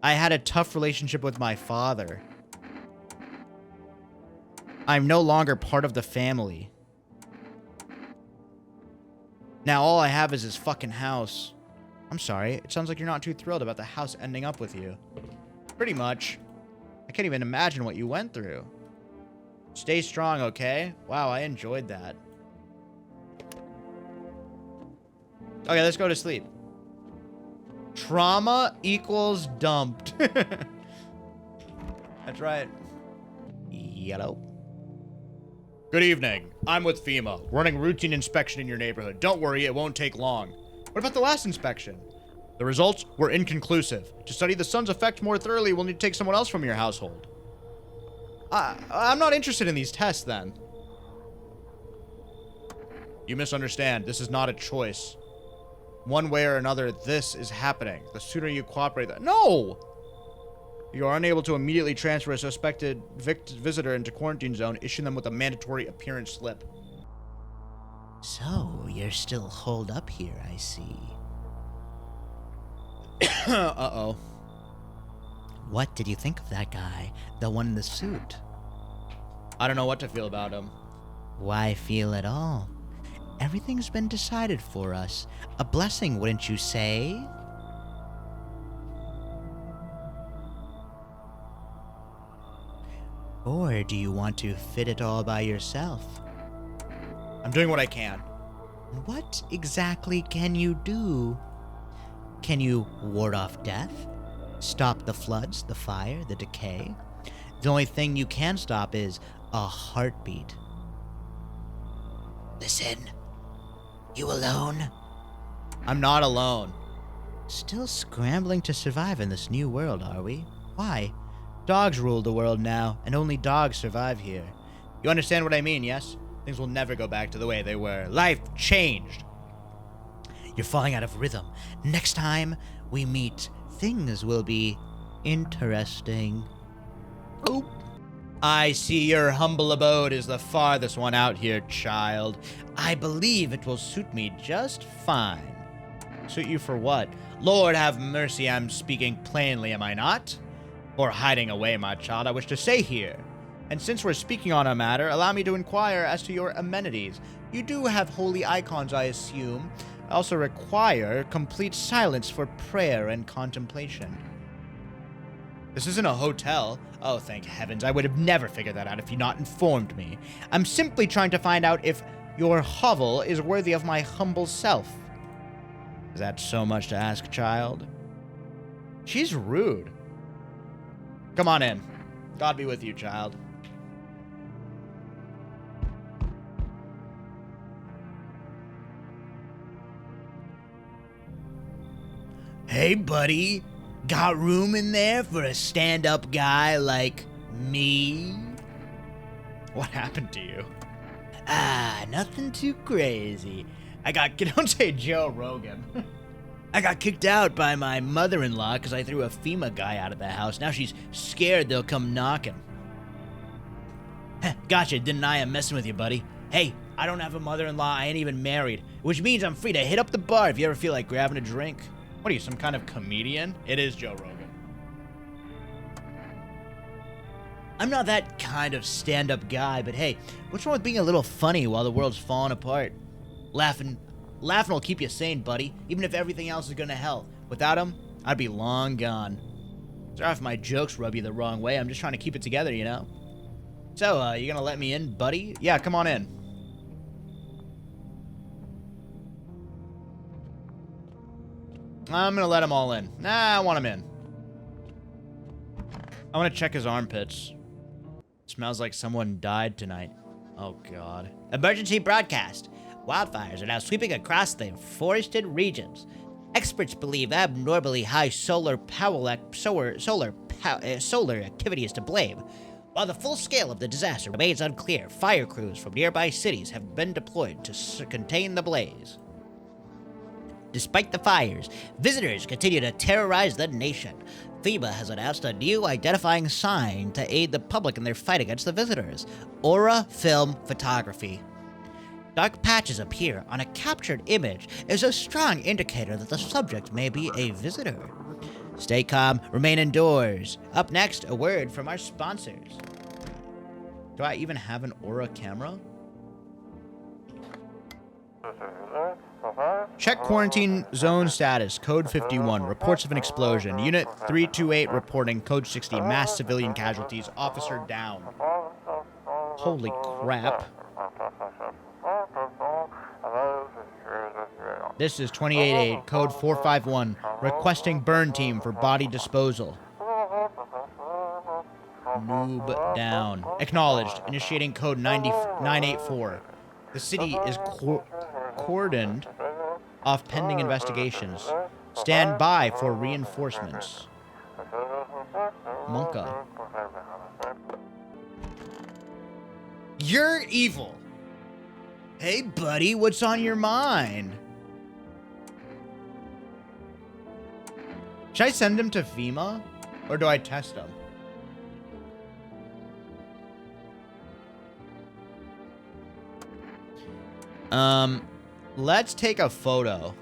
I had a tough relationship with my father. I'm no longer part of the family. Now all I have is this fucking house. I'm sorry, it sounds like you're not too thrilled about the house ending up with you. Pretty much. I can't even imagine what you went through. Stay strong, okay? Wow, I enjoyed that. Okay, let's go to sleep. Trauma equals dumped. That's right. Yellow. Good evening. I'm with FEMA, running routine inspection in your neighborhood. Don't worry, it won't take long. What about the last inspection? The results were inconclusive. To study the sun's effect more thoroughly, we'll need to take someone else from your household. I'm not interested in these tests, then. You misunderstand. This is not a choice. One way or another, this is happening. The sooner you cooperate, no! You are unable to immediately transfer a suspected visitor into quarantine zone, issue them with a mandatory appearance slip. So, you're still holed up here, I see. Uh-oh. What did you think of that guy? The one in the suit? I don't know what to feel about him. Why feel at all? Everything's been decided for us. A blessing, wouldn't you say? Or do you want to fit it all by yourself? I'm doing what I can. What exactly can you do? Can you ward off death? Stop the floods, the fire, the decay? The only thing you can stop is a heartbeat. Listen. You alone? I'm not alone. Still scrambling to survive in this new world, are we? Why? Dogs rule the world now, and only dogs survive here. You understand what I mean, yes? Things will never go back to the way they were. Life changed. You're falling out of rhythm. Next time we meet, things will be interesting. Oh. I see your humble abode is the farthest one out here, child. I believe it will suit me just fine. Suit you for what? Lord have mercy, I'm speaking plainly, am I not? Or hiding away, my child, I wish to stay here. And since we're speaking on a matter, allow me to inquire as to your amenities. You do have holy icons, I assume. I also require complete silence for prayer and contemplation. This isn't a hotel. Oh, thank heavens. I would have never figured that out if you'd not informed me. I'm simply trying to find out if your hovel is worthy of my humble self. Is that so much to ask, child? She's rude. Come on in. God be with you, child. Hey, buddy. Got room in there for a stand-up guy like me? What happened to you? Nothing too crazy. Don't say Joe Rogan. I got kicked out by my mother-in-law because I threw a FEMA guy out of the house. Now she's scared they'll come knocking. Gotcha, didn't I? I'm messing with you, buddy. Hey, I don't have a mother-in-law. I ain't even married, which means I'm free to hit up the bar if you ever feel like grabbing a drink. What are you, some kind of comedian? It is Joe Rogan. I'm not that kind of stand-up guy, but hey, what's wrong with being a little funny while the world's falling apart? Laughing will keep you sane, buddy, even if everything else is going to hell. Without him, I'd be long gone. Sorry if my jokes rub you the wrong way. I'm just trying to keep it together, you know? So, you gonna let me in, buddy? Yeah, come on in. I'm gonna let them all in. Nah, I want him in. I want to check his armpits. Smells like someone died tonight. Oh, God. Emergency broadcast. Wildfires are now sweeping across the forested regions. Experts believe abnormally high solar activity is to blame. While the full scale of the disaster remains unclear, fire crews from nearby cities have been deployed to contain the blaze. Despite the fires, visitors continue to terrorize the nation. FEMA has announced a new identifying sign to aid the public in their fight against the visitors: Aura Film Photography. Dark patches appear on a captured image is a strong indicator that the subject may be a visitor. Stay calm, remain indoors. Up next, a word from our sponsors. Do I even have an Aura camera? Check quarantine zone status, code 51, reports of an explosion. Unit 328 reporting, code 60, mass civilian casualties, officer down. Holy crap. This is 288, code 451, requesting burn team for body disposal. Noob down. Acknowledged, initiating code 984. The city is cordoned off pending investigations. Stand by for reinforcements. MONKA. You're evil. Hey, buddy, what's on your mind? Should I send him to FEMA? Or do I test him? Let's take a photo.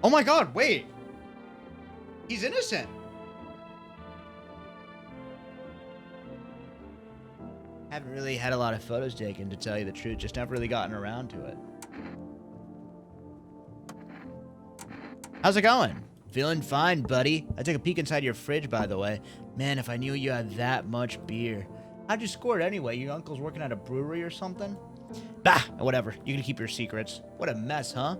Oh my God, wait. He's innocent. Haven't really had a lot of photos taken, to tell you the truth. Just never really gotten around to it. How's it going? Feeling fine, buddy. I took a peek inside your fridge, by the way. Man, if I knew you had that much beer. How'd you score it anyway? Your uncle's working at a brewery or something? Bah, whatever. You can keep your secrets. What a mess, huh?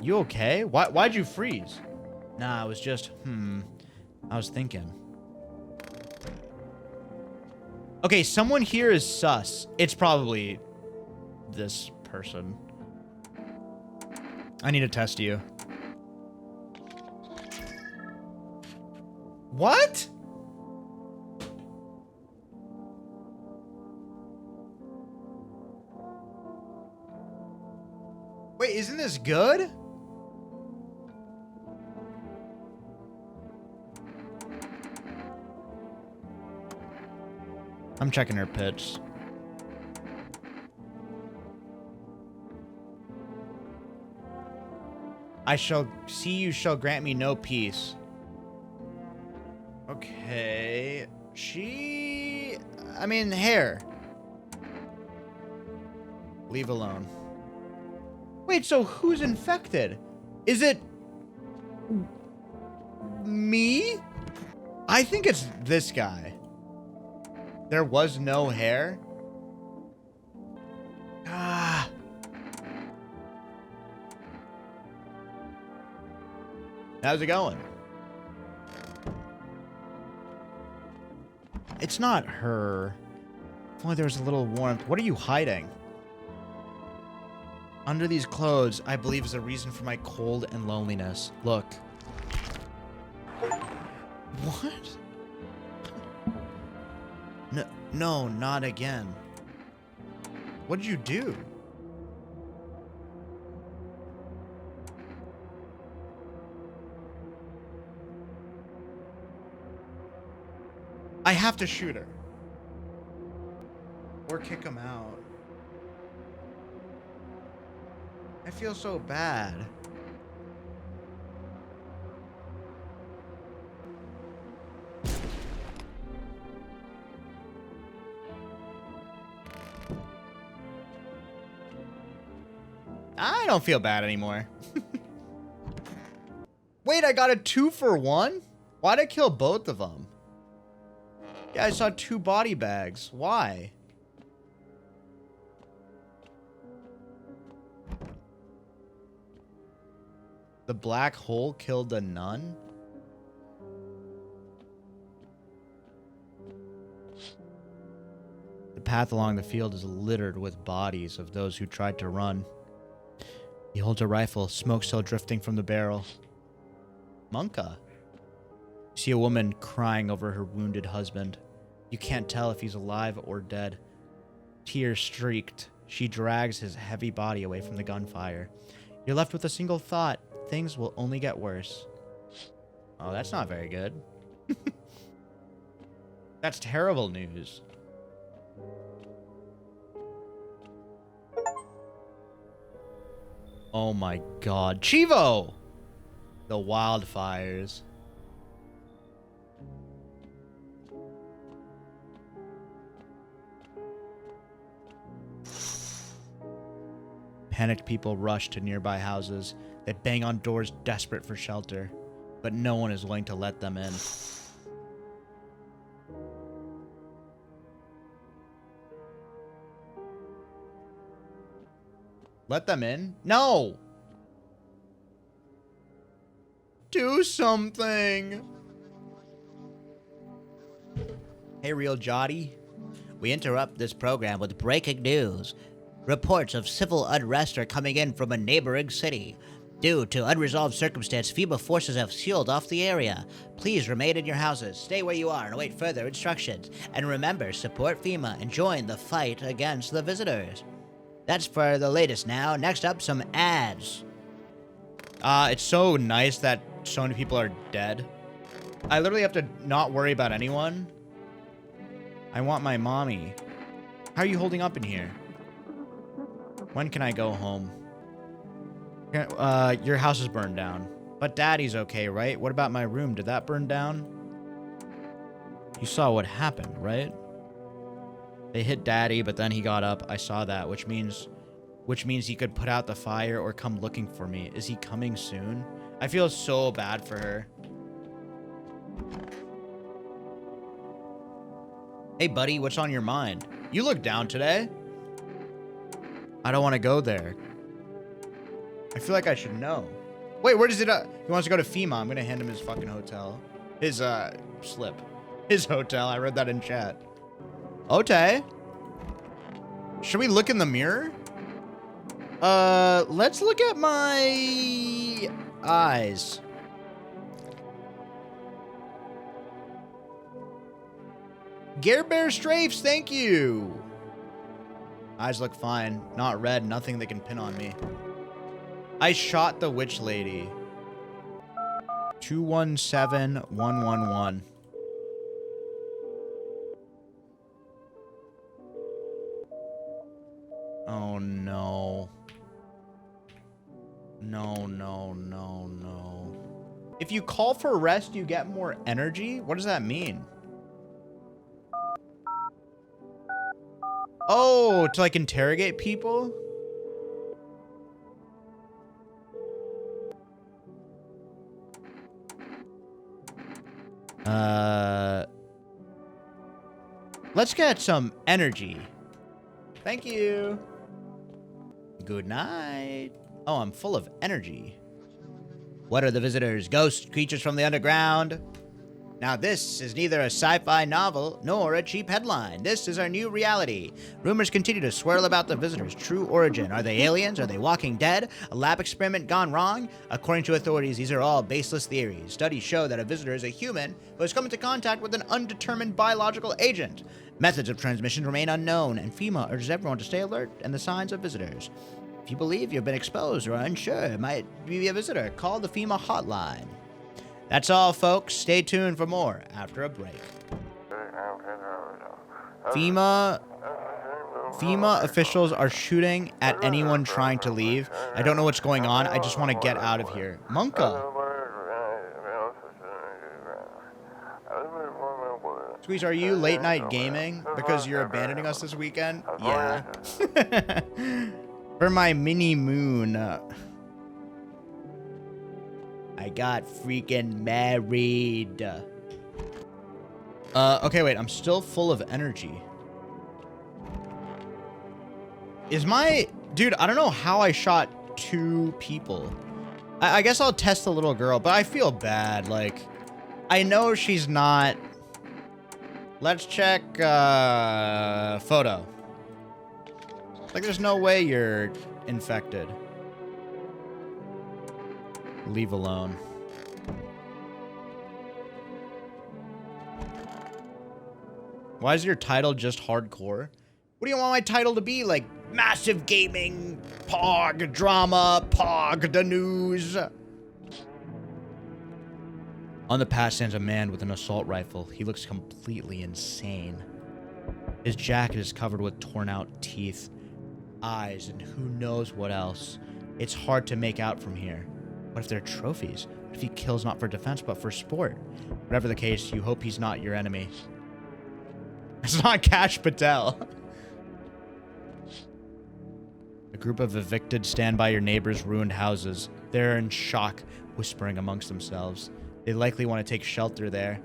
You okay? Why'd you freeze? Nah, I was just, I was thinking. Okay, someone here is sus. It's probably this person. I need to test you. What? Wait, isn't this good? I'm checking her pitch. I shall see you shall grant me no peace. Okay. I mean, hair. Leave alone. Wait, so who's infected? Is it me? I think it's this guy. There was no hair. Ah. How's it going? It's not her. If only there was a little warmth. What are you hiding? Under these clothes, I believe, is a reason for my cold and loneliness. Look. What? No, not again. What did you do? I have to shoot her. Or kick him out. I feel so bad. I don't feel bad anymore. Wait, I got a 2-for-1? Why'd I kill both of them? Yeah, I saw 2 body bags. Why? The black hole killed a nun? The path along the field is littered with bodies of those who tried to run. He holds a rifle, smoke still drifting from the barrel. MONKA. You see a woman crying over her wounded husband. You can't tell if he's alive or dead. Tears streaked, she drags his heavy body away from the gunfire. You're left with a single thought. Things will only get worse. Oh, that's not very good. That's terrible news. Oh my god. Chivo! The wildfires. Panicked people rush to nearby houses. They bang on doors desperate for shelter, but no one is willing to let them in. Let them in? No! Do something! Hey, Real Jotty. We interrupt this program with breaking news. Reports of civil unrest are coming in from a neighboring city. Due to unresolved circumstance, FEMA forces have sealed off the area. Please remain in your houses, stay where you are, and await further instructions. And remember, support FEMA and join the fight against the visitors. That's for the latest now. Next up, some ads. It's so nice that so many people are dead. I literally have to not worry about anyone. I want my mommy. How are you holding up in here? When can I go home? Your house is burned down. But Daddy's okay, right? What about my room? Did that burn down? You saw what happened, right? They hit Daddy, but then he got up. I saw that, which means he could put out the fire or come looking for me. Is he coming soon? I feel so bad for her. Hey, buddy, what's on your mind? You look down today. I don't want to go there. I feel like I should know. Wait, where does it... he wants to go to FEMA. I'm going to hand him his fucking hotel. His, slip. His hotel. I read that in chat. Okay. Should we look in the mirror? Let's look at my eyes. Gare Bear Strafes, thank you. Eyes look fine. Not red, nothing they can pin on me. I shot the witch lady. 217111. Oh, no. No, no, no, no. If you call for rest, you get more energy? What does that mean? Oh, to like interrogate people? Let's get some energy. Thank you. Good night. Oh, I'm full of energy. What are the visitors? Ghosts, creatures from the underground? Now this is neither a sci-fi novel nor a cheap headline. This is our new reality. Rumors continue to swirl about the visitors' true origin. Are they aliens? Are they walking dead? A lab experiment gone wrong? According to authorities, these are all baseless theories. Studies show that a visitor is a human who has come into contact with an undetermined biological agent. Methods of transmission remain unknown, and FEMA urges everyone to stay alert and the signs of visitors. If you believe you've been exposed or are unsure it might be a visitor, call the FEMA hotline. That's all, folks. Stay tuned for more after a break. FEMA officials are shooting at anyone trying to leave. I don't know what's going on. I just want to get out of here. MONKA. Squeex, are you late night gaming because you're abandoning us this weekend? Yeah. For my mini moon. I got freaking married. Okay, wait. I'm still full of energy. Is my... Dude, I don't know how I shot 2 people. I guess I'll test the little girl, but I feel bad. Like, I know she's not... Let's check, photo. Like, there's no way you're infected. Leave alone. Why is your title just hardcore? What do you want my title to be? Like, massive gaming, pog, drama, pog, the news. On the path stands a man with an assault rifle. He looks completely insane. His jacket is covered with torn out teeth, eyes, and who knows what else. It's hard to make out from here. What if they're trophies? What if he kills not for defense, but for sport? Whatever the case, you hope he's not your enemy. It's not Kash Patel. A group of evicted stand by your neighbor's ruined houses. They're in shock, whispering amongst themselves. They likely want to take shelter there.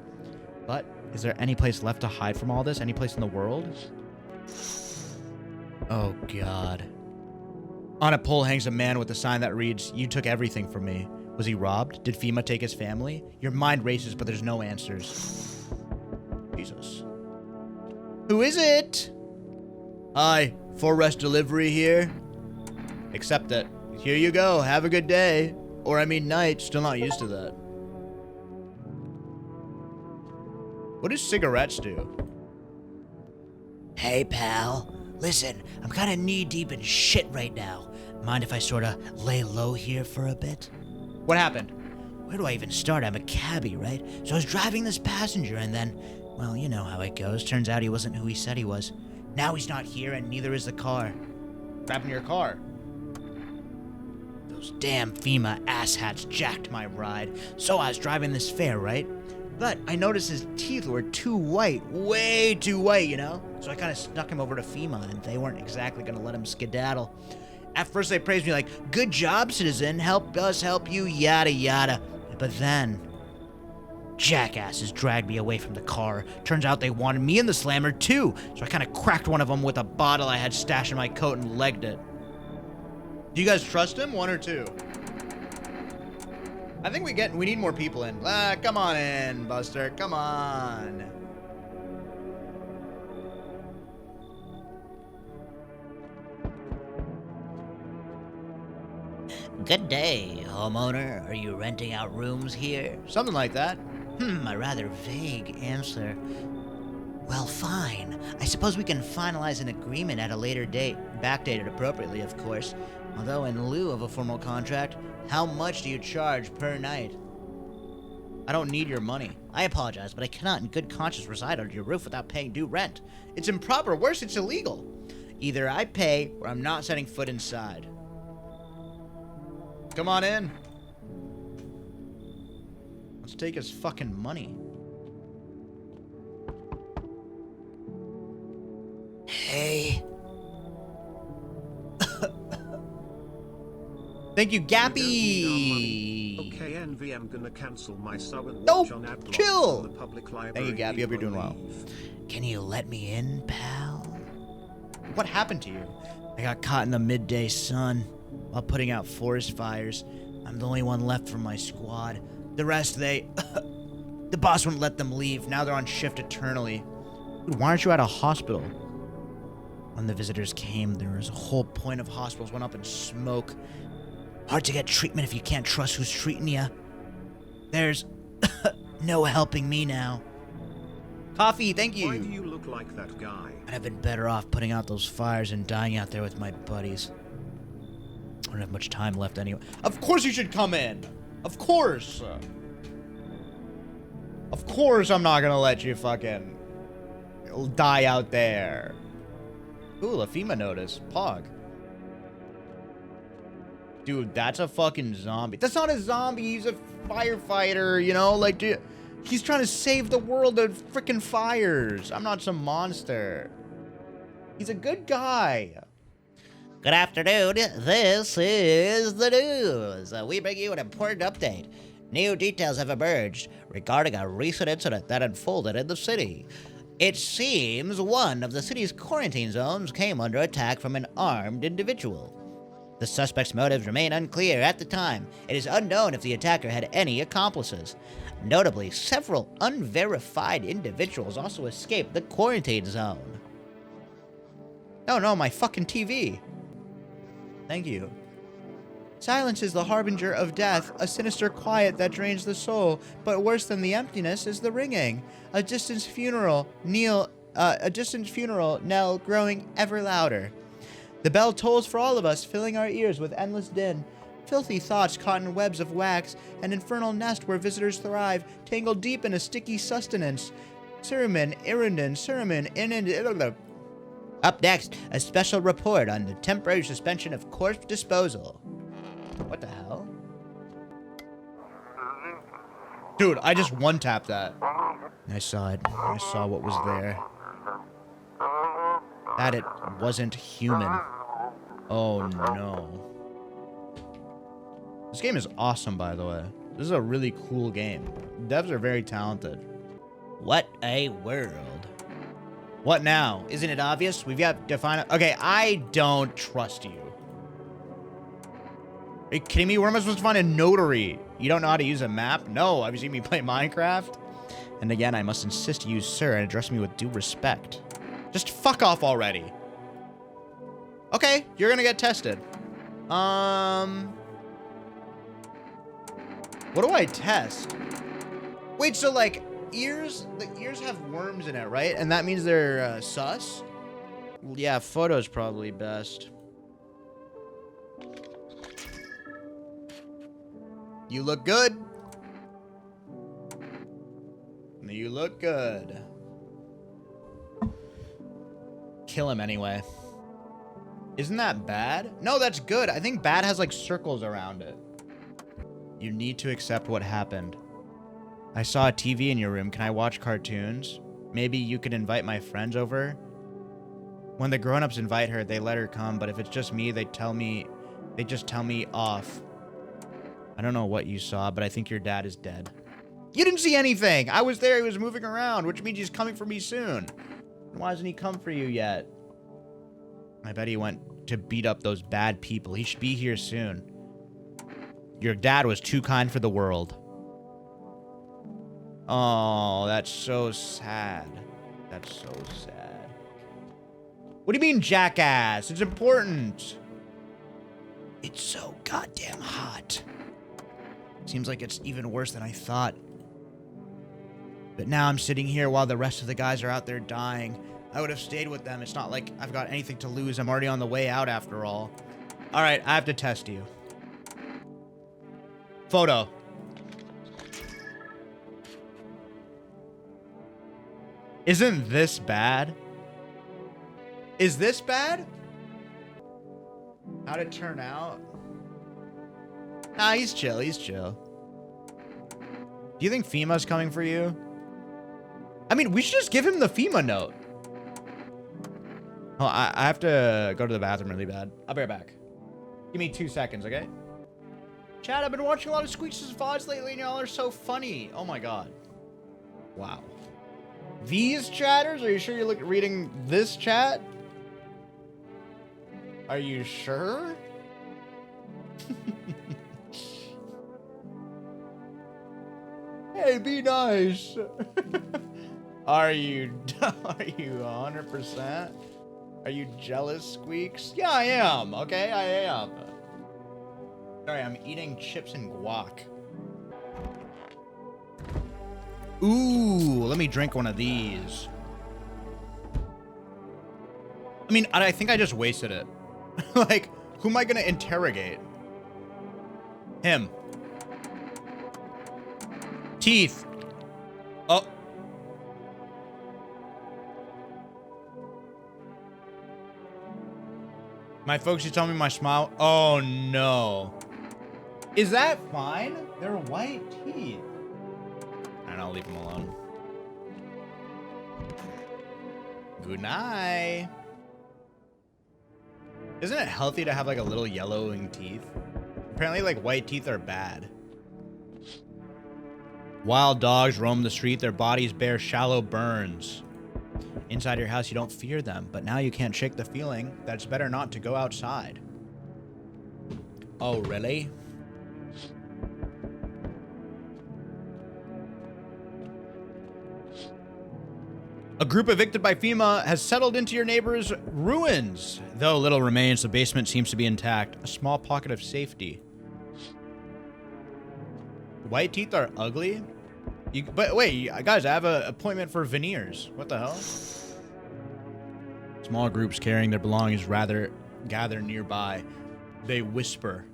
But is there any place left to hide from all this? Any place in the world? Oh, God. On a pole hangs a man with a sign that reads, "You took everything from me." Was he robbed? Did FEMA take his family? Your mind races, but there's no answers. Jesus. Who is it? Hi, for rest delivery here. Accept it. Here you go. Have a good day. Or I mean night. Still not used to that. What do cigarettes do? Hey, pal. Listen, I'm kind of knee-deep in shit right now. Mind if I sort of lay low here for a bit? What happened? Where do I even start? I'm a cabbie, right? So I was driving this passenger and then, well, you know how it goes. Turns out he wasn't who he said he was. Now he's not here and neither is the car. What happened to your car? Those damn FEMA asshats jacked my ride. So I was driving this fare, right? But I noticed his teeth were too white, way too white, you know? So I kind of snuck him over to FEMA, and they weren't exactly going to let him skedaddle. At first they praised me like, "Good job, citizen, help us help you, yada yada." But then, jackasses dragged me away from the car. Turns out they wanted me in the slammer too, so I kind of cracked one of them with a bottle I had stashed in my coat and legged it. Do you guys trust him? 1 or 2? I think we need more people in. Come on in, Buster. Come on. Good day, homeowner. Are you renting out rooms here? Something like that. A rather vague answer. Well, fine. I suppose we can finalize an agreement at a later date, backdated appropriately, of course. Although in lieu of a formal contract, how much do you charge per night? I don't need your money. I apologize, but I cannot in good conscience reside under your roof without paying due rent. It's improper. Worse, it's illegal. Either I pay or I'm not setting foot inside. Come on in. Let's take his fucking money. Hey. Thank you, Gappy. Okay, Envy, I'm gonna cancel my sub and Nope, watch on ad blocks chill. on the public library. Thank you, Gappy. Hope you're doing well. Can you let me in, pal? What happened to you? I got caught in the midday sun while putting out forest fires. I'm the only one left from my squad. The rest, the boss wouldn't let them leave. Now they're on shift eternally. Dude, why aren't you at a hospital? When the visitors came, there was a whole point of hospitals went up in smoke. Hard to get treatment if you can't trust who's treating you. There's no helping me now. Coffee, thank you. Why do you look like that guy? I'd have been better off putting out those fires and dying out there with my buddies. I don't have much time left anyway. Of course you should come in. Of course. Of course I'm not gonna let you fucking die out there. Ooh, a FEMA notice. Pog. Dude, that's a fucking zombie. That's not a zombie. He's a firefighter, you know? Like, dude, he's trying to save the world of freaking fires. I'm not some monster. He's a good guy. Good afternoon. This is the news. We bring you an important update. New details have emerged regarding a recent incident that unfolded in the city. It seems one of the city's quarantine zones came under attack from an armed individual. The suspect's motives remain unclear at the time. It is unknown if the attacker had any accomplices. Notably, several unverified individuals also escaped the quarantine zone. Oh no, my fucking TV. Thank you. Silence is the harbinger of death, a sinister quiet that drains the soul, but worse than the emptiness is the ringing. A distant funeral knell growing ever louder. The bell tolls for all of us, filling our ears with endless din. Filthy thoughts caught in webs of wax, an infernal nest where visitors thrive, tangled deep in a sticky sustenance. Up next, a special report on the temporary suspension of corpse disposal. What the hell? Dude, I just one-tapped that. I saw it. I saw what was there. That it wasn't human. Oh no. This game is awesome, by the way. This is a really cool game. Devs are very talented. What a world. What now? Isn't it obvious? We've got to define it. Okay, I don't trust you. Are you kidding me? Where am I supposed to find a notary? You don't know how to use a map? No, have you seen me play Minecraft? And again, I must insist you use sir and address me with due respect. Just fuck off already. Okay, you're gonna get tested. What do I test? Wait, so like ears, the ears have worms in it, right? And that means they're sus? Well, yeah, photo's probably best. You look good. You look good. Kill him anyway. Isn't that bad? No, that's good. I think bad has like circles around it. You need to accept what happened. I saw a TV in your room. Can I watch cartoons? Maybe you could invite my friends over? When the grown-ups invite her, they let her come, but if it's just me, they just tell me off. I don't know what you saw, but I think your dad is dead. You didn't see anything! I was there, he was moving around, which means he's coming for me soon. Why hasn't he come for you yet? I bet he went to beat up those bad people. He should be here soon. Your dad was too kind for the world. Oh, that's so sad. That's so sad. What do you mean, jackass? It's important. It's so goddamn hot. Seems like it's even worse than I thought. But now I'm sitting here while the rest of the guys are out there dying. I would have stayed with them. It's not like I've got anything to lose. I'm already on the way out after all. All right, I have to test you. Photo. Isn't this bad? Is this bad? How'd it turn out? Nah, he's chill. He's chill. Do you think FEMA's coming for you? I mean, we should just give him the FEMA note. Oh, I have to go to the bathroom really bad. I'll be right back. Give me 2 seconds, okay? Chad, I've been watching a lot of Squeex' VODs lately, and y'all are so funny. Oh my god. Wow. These chatters? Are you sure you're reading this chat? Are you sure? Hey, be nice. Are you 100%? Are you jealous, Squeex? Yeah, I am. Okay, I am. Sorry, I'm eating chips and guac. Ooh, let me drink one of these. I mean, I think I just wasted it. Like, who am I gonna interrogate? Him. Teeth. Oh. My folks, you tell me my smile. Oh no. Is that fine? They're white teeth. And I'll leave them alone. Good night. Isn't it healthy to have like a little yellowing teeth? Apparently like white teeth are bad. Wild dogs roam the street, their bodies bear shallow burns. Inside your house, you don't fear them, but now you can't shake the feeling that it's better not to go outside. Oh, really? A group evicted by FEMA has settled into your neighbor's ruins. Though little remains, the basement seems to be intact. A small pocket of safety. White teeth are ugly? But wait, guys, I have an appointment for veneers. What the hell? Small groups carrying their belongings rather gather nearby. They whisper.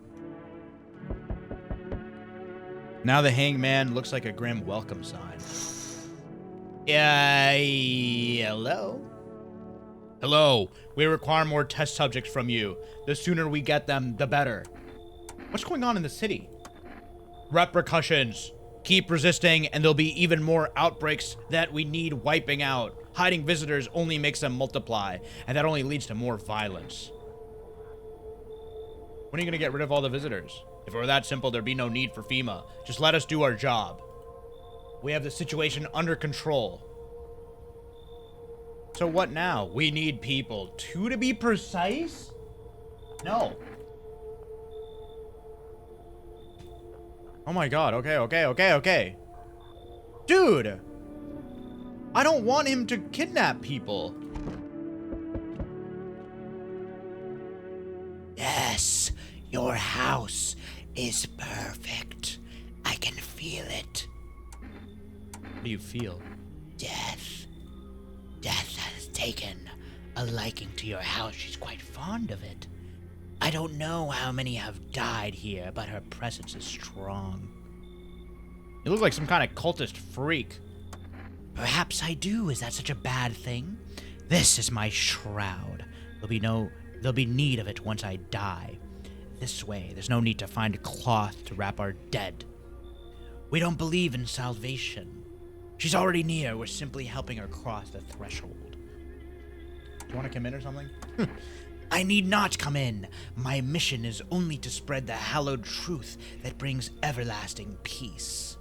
Now the hangman looks like a grim welcome sign. Hello? Hello. We require more test subjects from you. The sooner we get them, the better. What's going on in the city? Repercussions. Keep resisting, and there'll be even more outbreaks that we need wiping out. Hiding visitors only makes them multiply, and that only leads to more violence. When are you going to get rid of all the visitors? If it were that simple, there'd be no need for FEMA. Just let us do our job. We have the situation under control. So what now? We need people. 2 to be precise? No. Oh my god, okay. Dude! I don't want him to kidnap people. Yes, your house is perfect. I can feel it. What do you feel? Death. Death has taken a liking to your house. She's quite fond of it. I don't know how many have died here, but her presence is strong. You look like some kind of cultist freak. Perhaps I do. Is that such a bad thing? This is my shroud. There'll be need of it once I die. This way, there's no need to find a cloth to wrap our dead. We don't believe in salvation. She's already near. We're simply helping her cross the threshold. Do you want to come in or something? I need not come in. My mission is only to spread the hallowed truth that brings everlasting peace.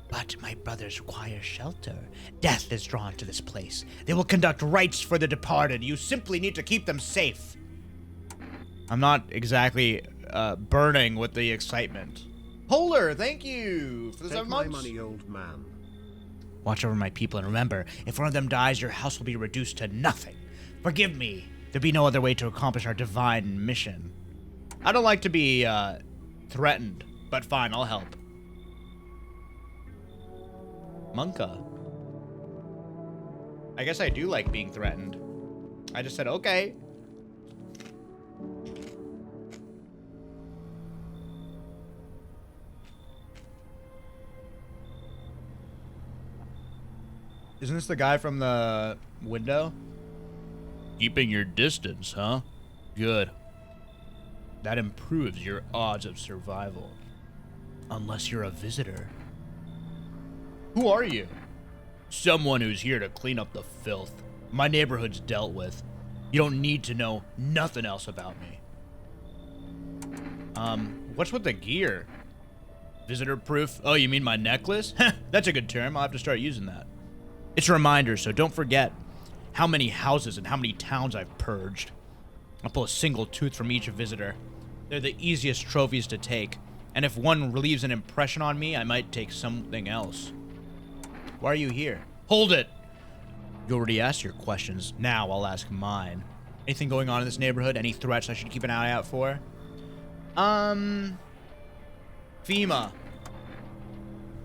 But my brothers require shelter. Death is drawn to this place. They will conduct rites for the departed. You simply need to keep them safe. I'm not exactly burning with the excitement. Polar, thank you for the Take 7 my months. money, old man. Watch over my people and remember, if one of them dies, your house will be reduced to nothing. Forgive me. There'd be no other way to accomplish our divine mission. I don't like to be threatened, but fine, I'll help. MONKA. I guess I do like being threatened. I just said, okay. Isn't this the guy from the window? Keeping your distance, huh? Good. That improves your odds of survival. Unless you're a visitor. Who are you? Someone who's here to clean up the filth. My neighborhood's dealt with. You don't need to know nothing else about me. What's with the gear? Visitor proof? Oh, you mean my necklace? That's a good term. I'll have to start using that. It's a reminder, so don't forget how many houses and how many towns I've purged. I'll pull a single tooth from each visitor. They're the easiest trophies to take. And if one leaves an impression on me, I might take something else. Why are you here? Hold it! You already asked your questions. Now I'll ask mine. Anything going on in this neighborhood? Any threats I should keep an eye out for? FEMA.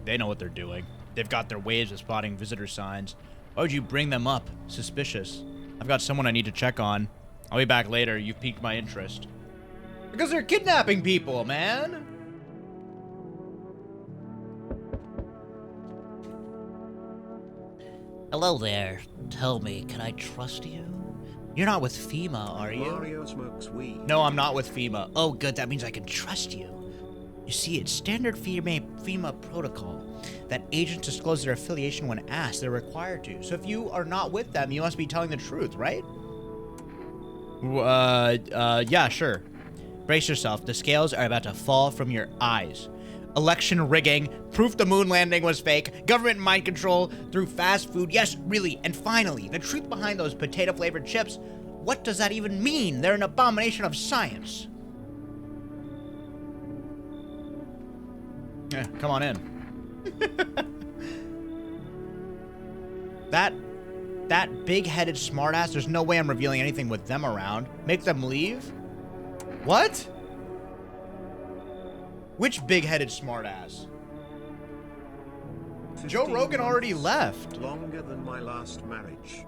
They know what they're doing. They've got their ways of spotting visitor signs. Why would you bring them up? Suspicious. I've got someone I need to check on. I'll be back later. You've piqued my interest. Because they're kidnapping people, man! Hello there. Tell me, can I trust you? You're not with FEMA, are you? Mario smokes weed. No, I'm not with FEMA. Oh, good. That means I can trust you. You see, it's standard FEMA protocol that agents disclose their affiliation when asked. They're required to. So if you are not with them, you must be telling the truth, right? Yeah, sure. Brace yourself. The scales are about to fall from your eyes. Election rigging, proof the moon landing was fake, government mind control through fast food. Yes, really. And finally, the truth behind those potato-flavored chips. What does that even mean? They're an abomination of science. Yeah, come on in. That big-headed smartass, there's no way I'm revealing anything with them around. Make them leave? What? Which big-headed smartass? Joe Rogan already left. Longer than my last marriage.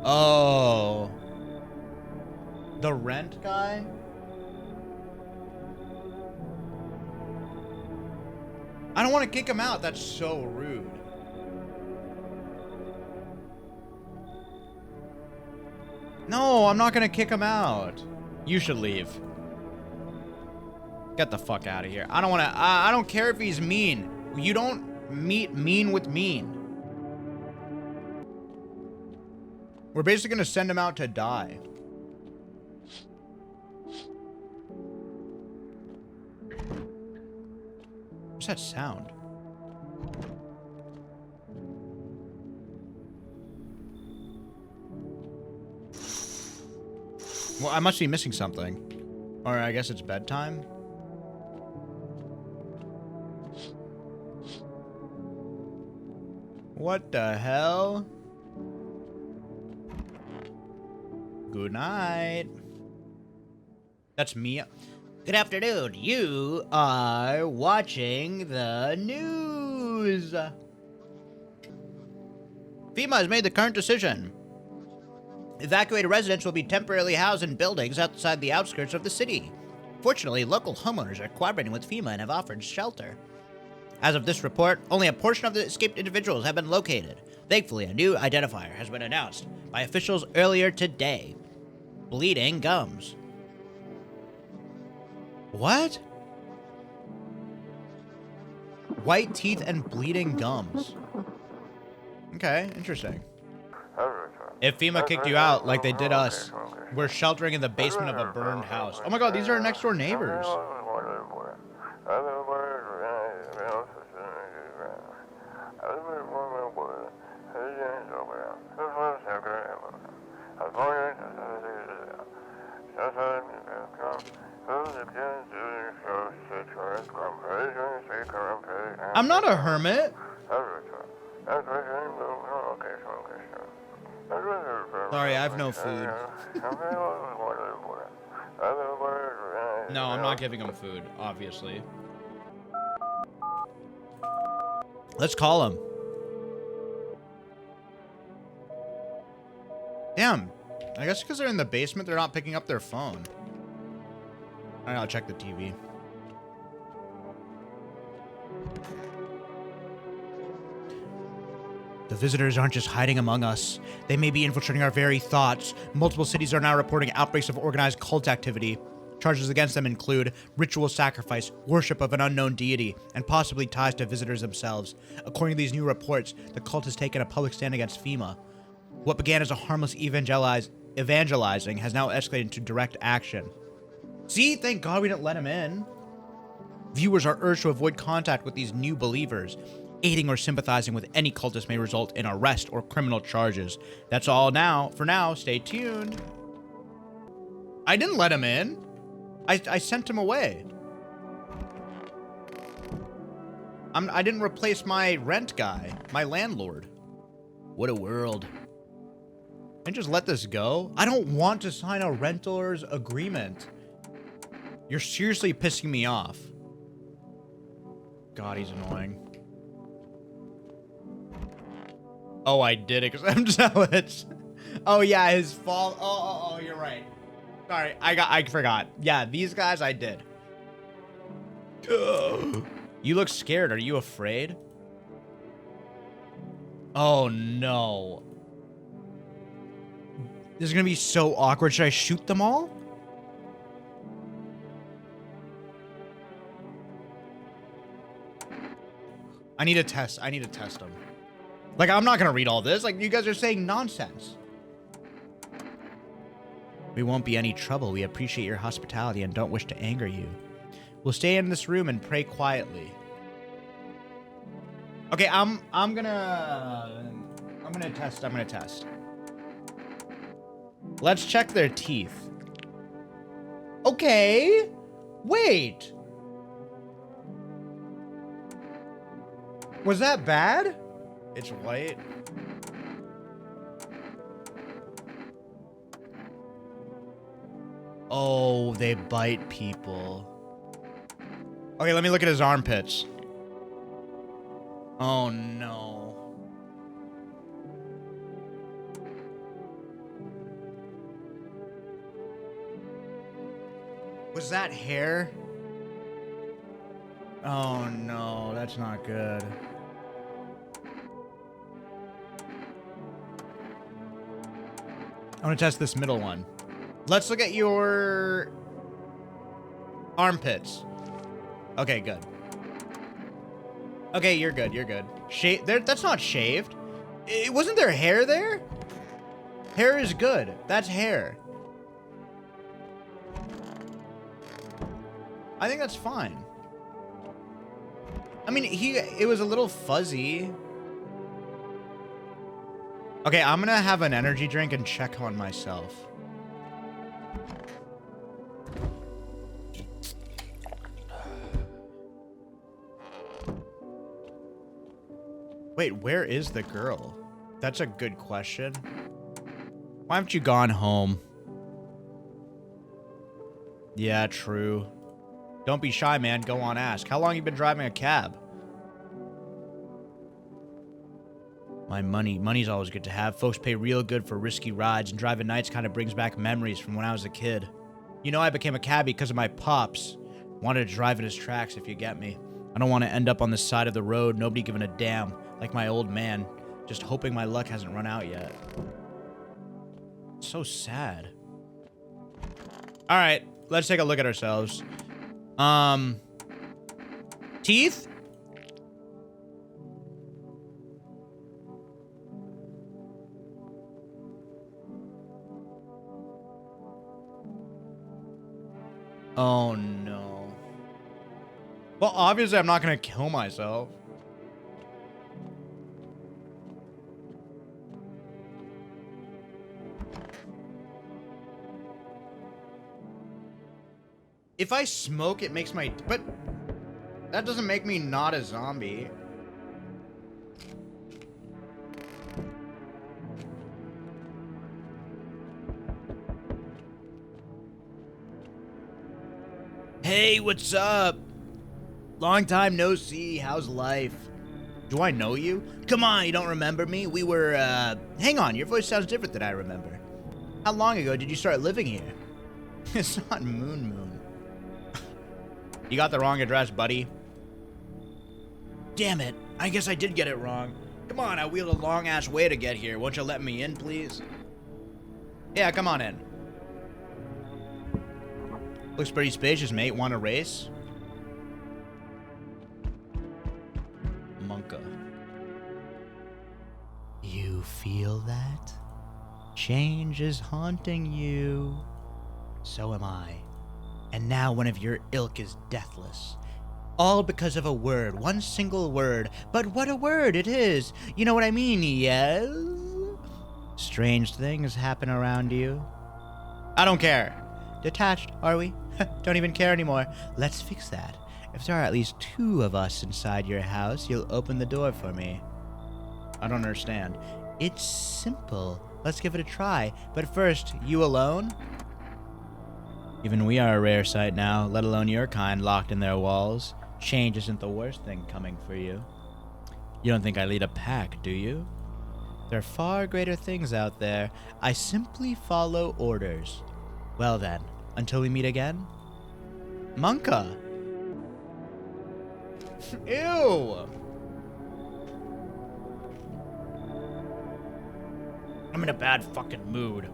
Oh. The rent guy? I don't want to kick him out. That's so rude. No, I'm not going to kick him out. You should leave. Get the fuck out of here. I don't want to... I don't care if he's mean. You don't meet mean with mean. We're basically going to send him out to die. What's that sound? Well, I must be missing something. Or I guess it's bedtime. What the hell? Good night. That's me. Good afternoon. You are watching the news. FEMA has made the current decision. Evacuated residents will be temporarily housed in buildings outside the outskirts of the city. Fortunately, local homeowners are cooperating with FEMA and have offered shelter. As of this report, only a portion of the escaped individuals have been located. Thankfully, a new identifier has been announced by officials earlier today. Bleeding gums. What? White teeth and bleeding gums. Okay, interesting. If FEMA kicked you out like they did us, we're sheltering in the basement of a burned house. Oh my god, these are our next door neighbors. I'm not a hermit. Sorry, I have no food. No, I'm not giving him food, obviously. Let's call him. Damn. I guess because they're in the basement, they're not picking up their phone. Alright, I'll check the TV. The visitors aren't just hiding among us. They may be infiltrating our very thoughts. Multiple cities are now reporting outbreaks of organized cult activity. Charges against them include ritual sacrifice, worship of an unknown deity, and possibly ties to visitors themselves. According to these new reports, the cult has taken a public stand against FEMA. What began as a harmless evangelizing has now escalated into direct action. See, thank God we didn't let him in. Viewers are urged to avoid contact with these new believers. Aiding or sympathizing with any cultist may result in arrest or criminal charges. That's all now. For now, stay tuned. I didn't let him in. I sent him away. I didn't replace my rent guy, my landlord. What a world. And just let this go? I don't want to sign a renter's agreement. You're seriously pissing me off. God, he's annoying. Oh, I did it because I'm jealous. Oh, yeah, his fault. Oh, you're right. Sorry, I forgot. Yeah, these guys I did. You look scared. Are you afraid? Oh, no. This is going to be so awkward. Should I shoot them all? I need to test them. Like, I'm not going to read all this. Like, you guys are saying nonsense. We won't be any trouble. We appreciate your hospitality and don't wish to anger you. We'll stay in this room and pray quietly. Okay, I'm gonna test. Let's check their teeth. Okay. Wait. Was that bad? It's white. Oh, they bite people. Okay, let me look at his armpits. Oh, no. Was that hair? Oh, no, that's not good. I want to test this middle one. Let's look at your armpits. Okay, good. Okay, you're good. You're good. That's not shaved. Wasn't there hair there? Hair is good. That's hair. I think that's fine. I mean, it was a little fuzzy. Okay, I'm gonna have an energy drink and check on myself. Wait, where is the girl? That's a good question. Why haven't you gone home? Yeah, true. Don't be shy, man. Go on, ask. How long you been driving a cab? My money. Money's always good to have. Folks pay real good for risky rides, and driving nights kind of brings back memories from when I was a kid. You know, I became a cabbie because of my pops. Wanted to drive in his tracks, if you get me. I don't want to end up on the side of the road, nobody giving a damn, like my old man. Just hoping my luck hasn't run out yet. So sad. Alright, let's take a look at ourselves. Teeth? Oh, no. Well, obviously, I'm not gonna kill myself. If I smoke, it makes my... But that doesn't make me not a zombie. Hey, what's up? Long time no see. How's life? Do I know you? Come on, you don't remember me? We were, Hang on, your voice sounds different than I remember. How long ago did you start living here? It's not Moon. You got the wrong address, buddy. Damn it. I guess I did get it wrong. Come on, I wheeled a long-ass way to get here. Won't you let me in, please? Yeah, come on in. Looks pretty spacious, mate. Want a race? MONKA. You feel that? Change is haunting you. So am I. And now one of your ilk is deathless. All because of a word, one single word. But what a word it is. You know what I mean, yes? Strange things happen around you. I don't care. Detached, are we? Don't even care anymore. Let's fix that. If there are at least 2 of us inside your house, you'll open the door for me. I don't understand. It's simple. Let's give it a try. But first, you alone? Even we are a rare sight now, let alone your kind locked in their walls. Change isn't the worst thing coming for you. You don't think I lead a pack, do you? There are far greater things out there. I simply follow orders. Well then, until we meet again. MONKA! Ew! I'm in a bad fucking mood.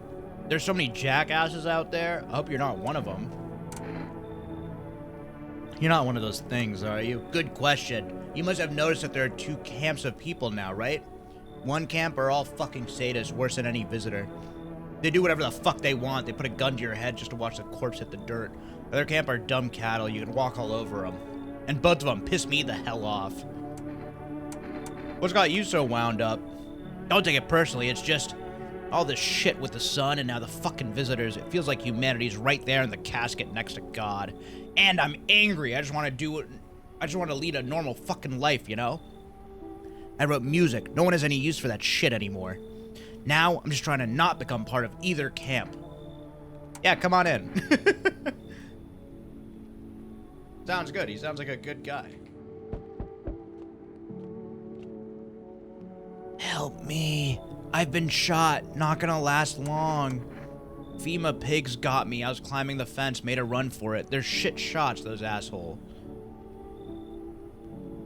There's so many jackasses out there. I hope you're not one of them. You're not one of those things, are you? Good question. You must have noticed that there are 2 camps of people now, right? One camp are all fucking sadists, worse than any visitor. They do whatever the fuck they want. They put a gun to your head just to watch the corpse hit the dirt. The other camp are dumb cattle. You can walk all over them. And both of them piss me the hell off. What's got you so wound up? Don't take it personally. It's just all this shit with the sun and now the fucking visitors. It feels like humanity's right there in the casket next to God. And I'm angry. I just want to lead a normal fucking life, you know? I wrote music. No one has any use for that shit anymore. Now, I'm just trying to not become part of either camp. Yeah, come on in. Sounds good. He sounds like a good guy. Help me. I've been shot. Not gonna last long. FEMA pigs got me. I was climbing the fence, made a run for it. They're shit shots, those assholes.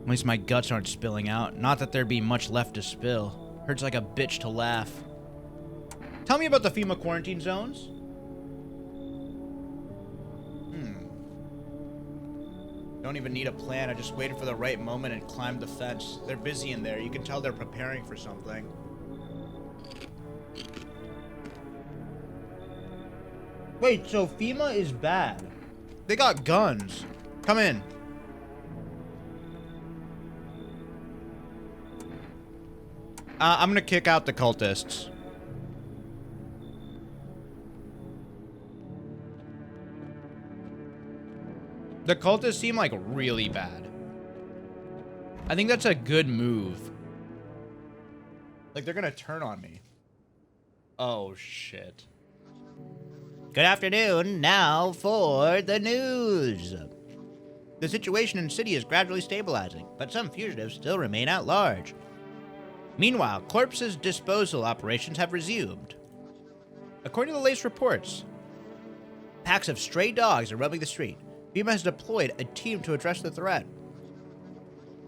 At least my guts aren't spilling out. Not that there'd be much left to spill. Hurts like a bitch to laugh. Tell me about the FEMA quarantine zones. Don't even need a plan. I just waited for the right moment and climbed the fence. They're busy in there. You can tell they're preparing for something. Wait, so FEMA is bad. They got guns. Come in. I'm gonna kick out the cultists. The cultists seem like really bad. I think that's a good move. Like, they're gonna turn on me. Oh, shit. Good afternoon. Now for the news. The situation in the city is gradually stabilizing, But some fugitives still remain at large. Meanwhile, corpses disposal operations have resumed. according to the latest reports. Packs of stray dogs are roaming the street. FEMA has deployed a team to address the threat.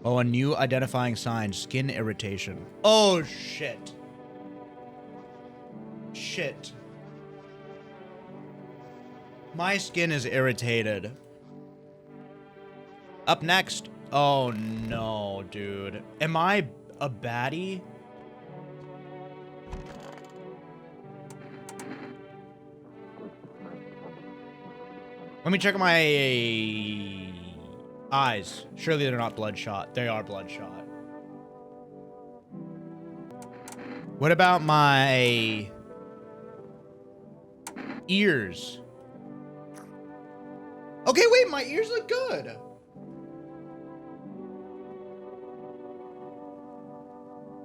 Oh, a new identifying sign, skin irritation. Oh, shit. Shit. My skin is irritated. Up next. Oh, no, dude. Am I a baddie? Let me check my eyes. Surely they're not bloodshot. They are bloodshot. What about my ears? Okay, wait, my ears look good.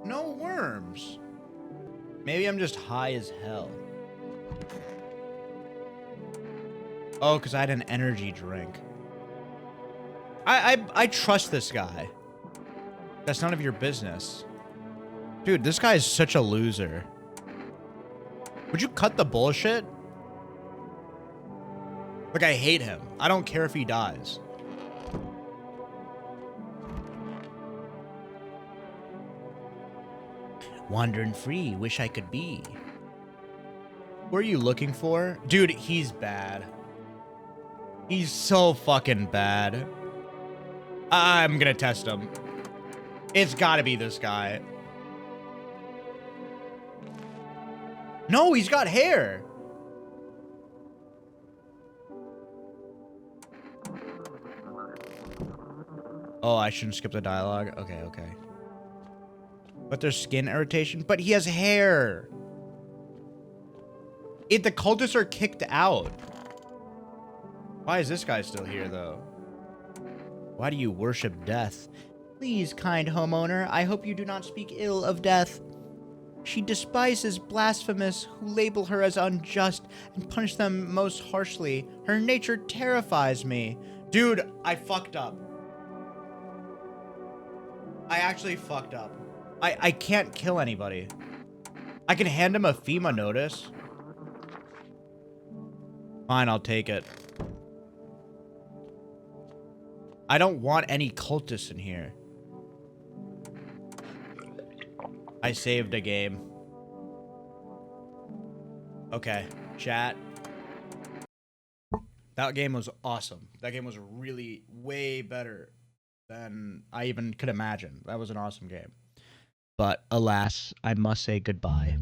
No worms. Maybe I'm just high as hell. Oh, because I had an energy drink. I trust this guy. That's none of your business. Dude, this guy is such a loser. Would you cut the bullshit? Like, I hate him. I don't care if he dies. Wandering free, wish I could be. What are you looking for? Dude, he's bad. He's so fucking bad. I'm gonna test him. It's gotta be this guy. No, he's got hair. Oh, I shouldn't skip the dialogue. Okay, okay. But there's skin irritation. But he has hair. The cultists are kicked out. Why is this guy still here, though? Why do you worship death? Please, kind homeowner, I hope you do not speak ill of death. She despises blasphemous who label her as unjust and punish them most harshly. Her nature terrifies me. Dude, I fucked up. I actually fucked up. I can't kill anybody. I can hand him a FEMA notice. Fine, I'll take it. I don't want any cultists in here. I saved a game. Okay, chat. That game was awesome. That game was really way better than I even could imagine. That was an awesome game. But alas, I must say goodbye.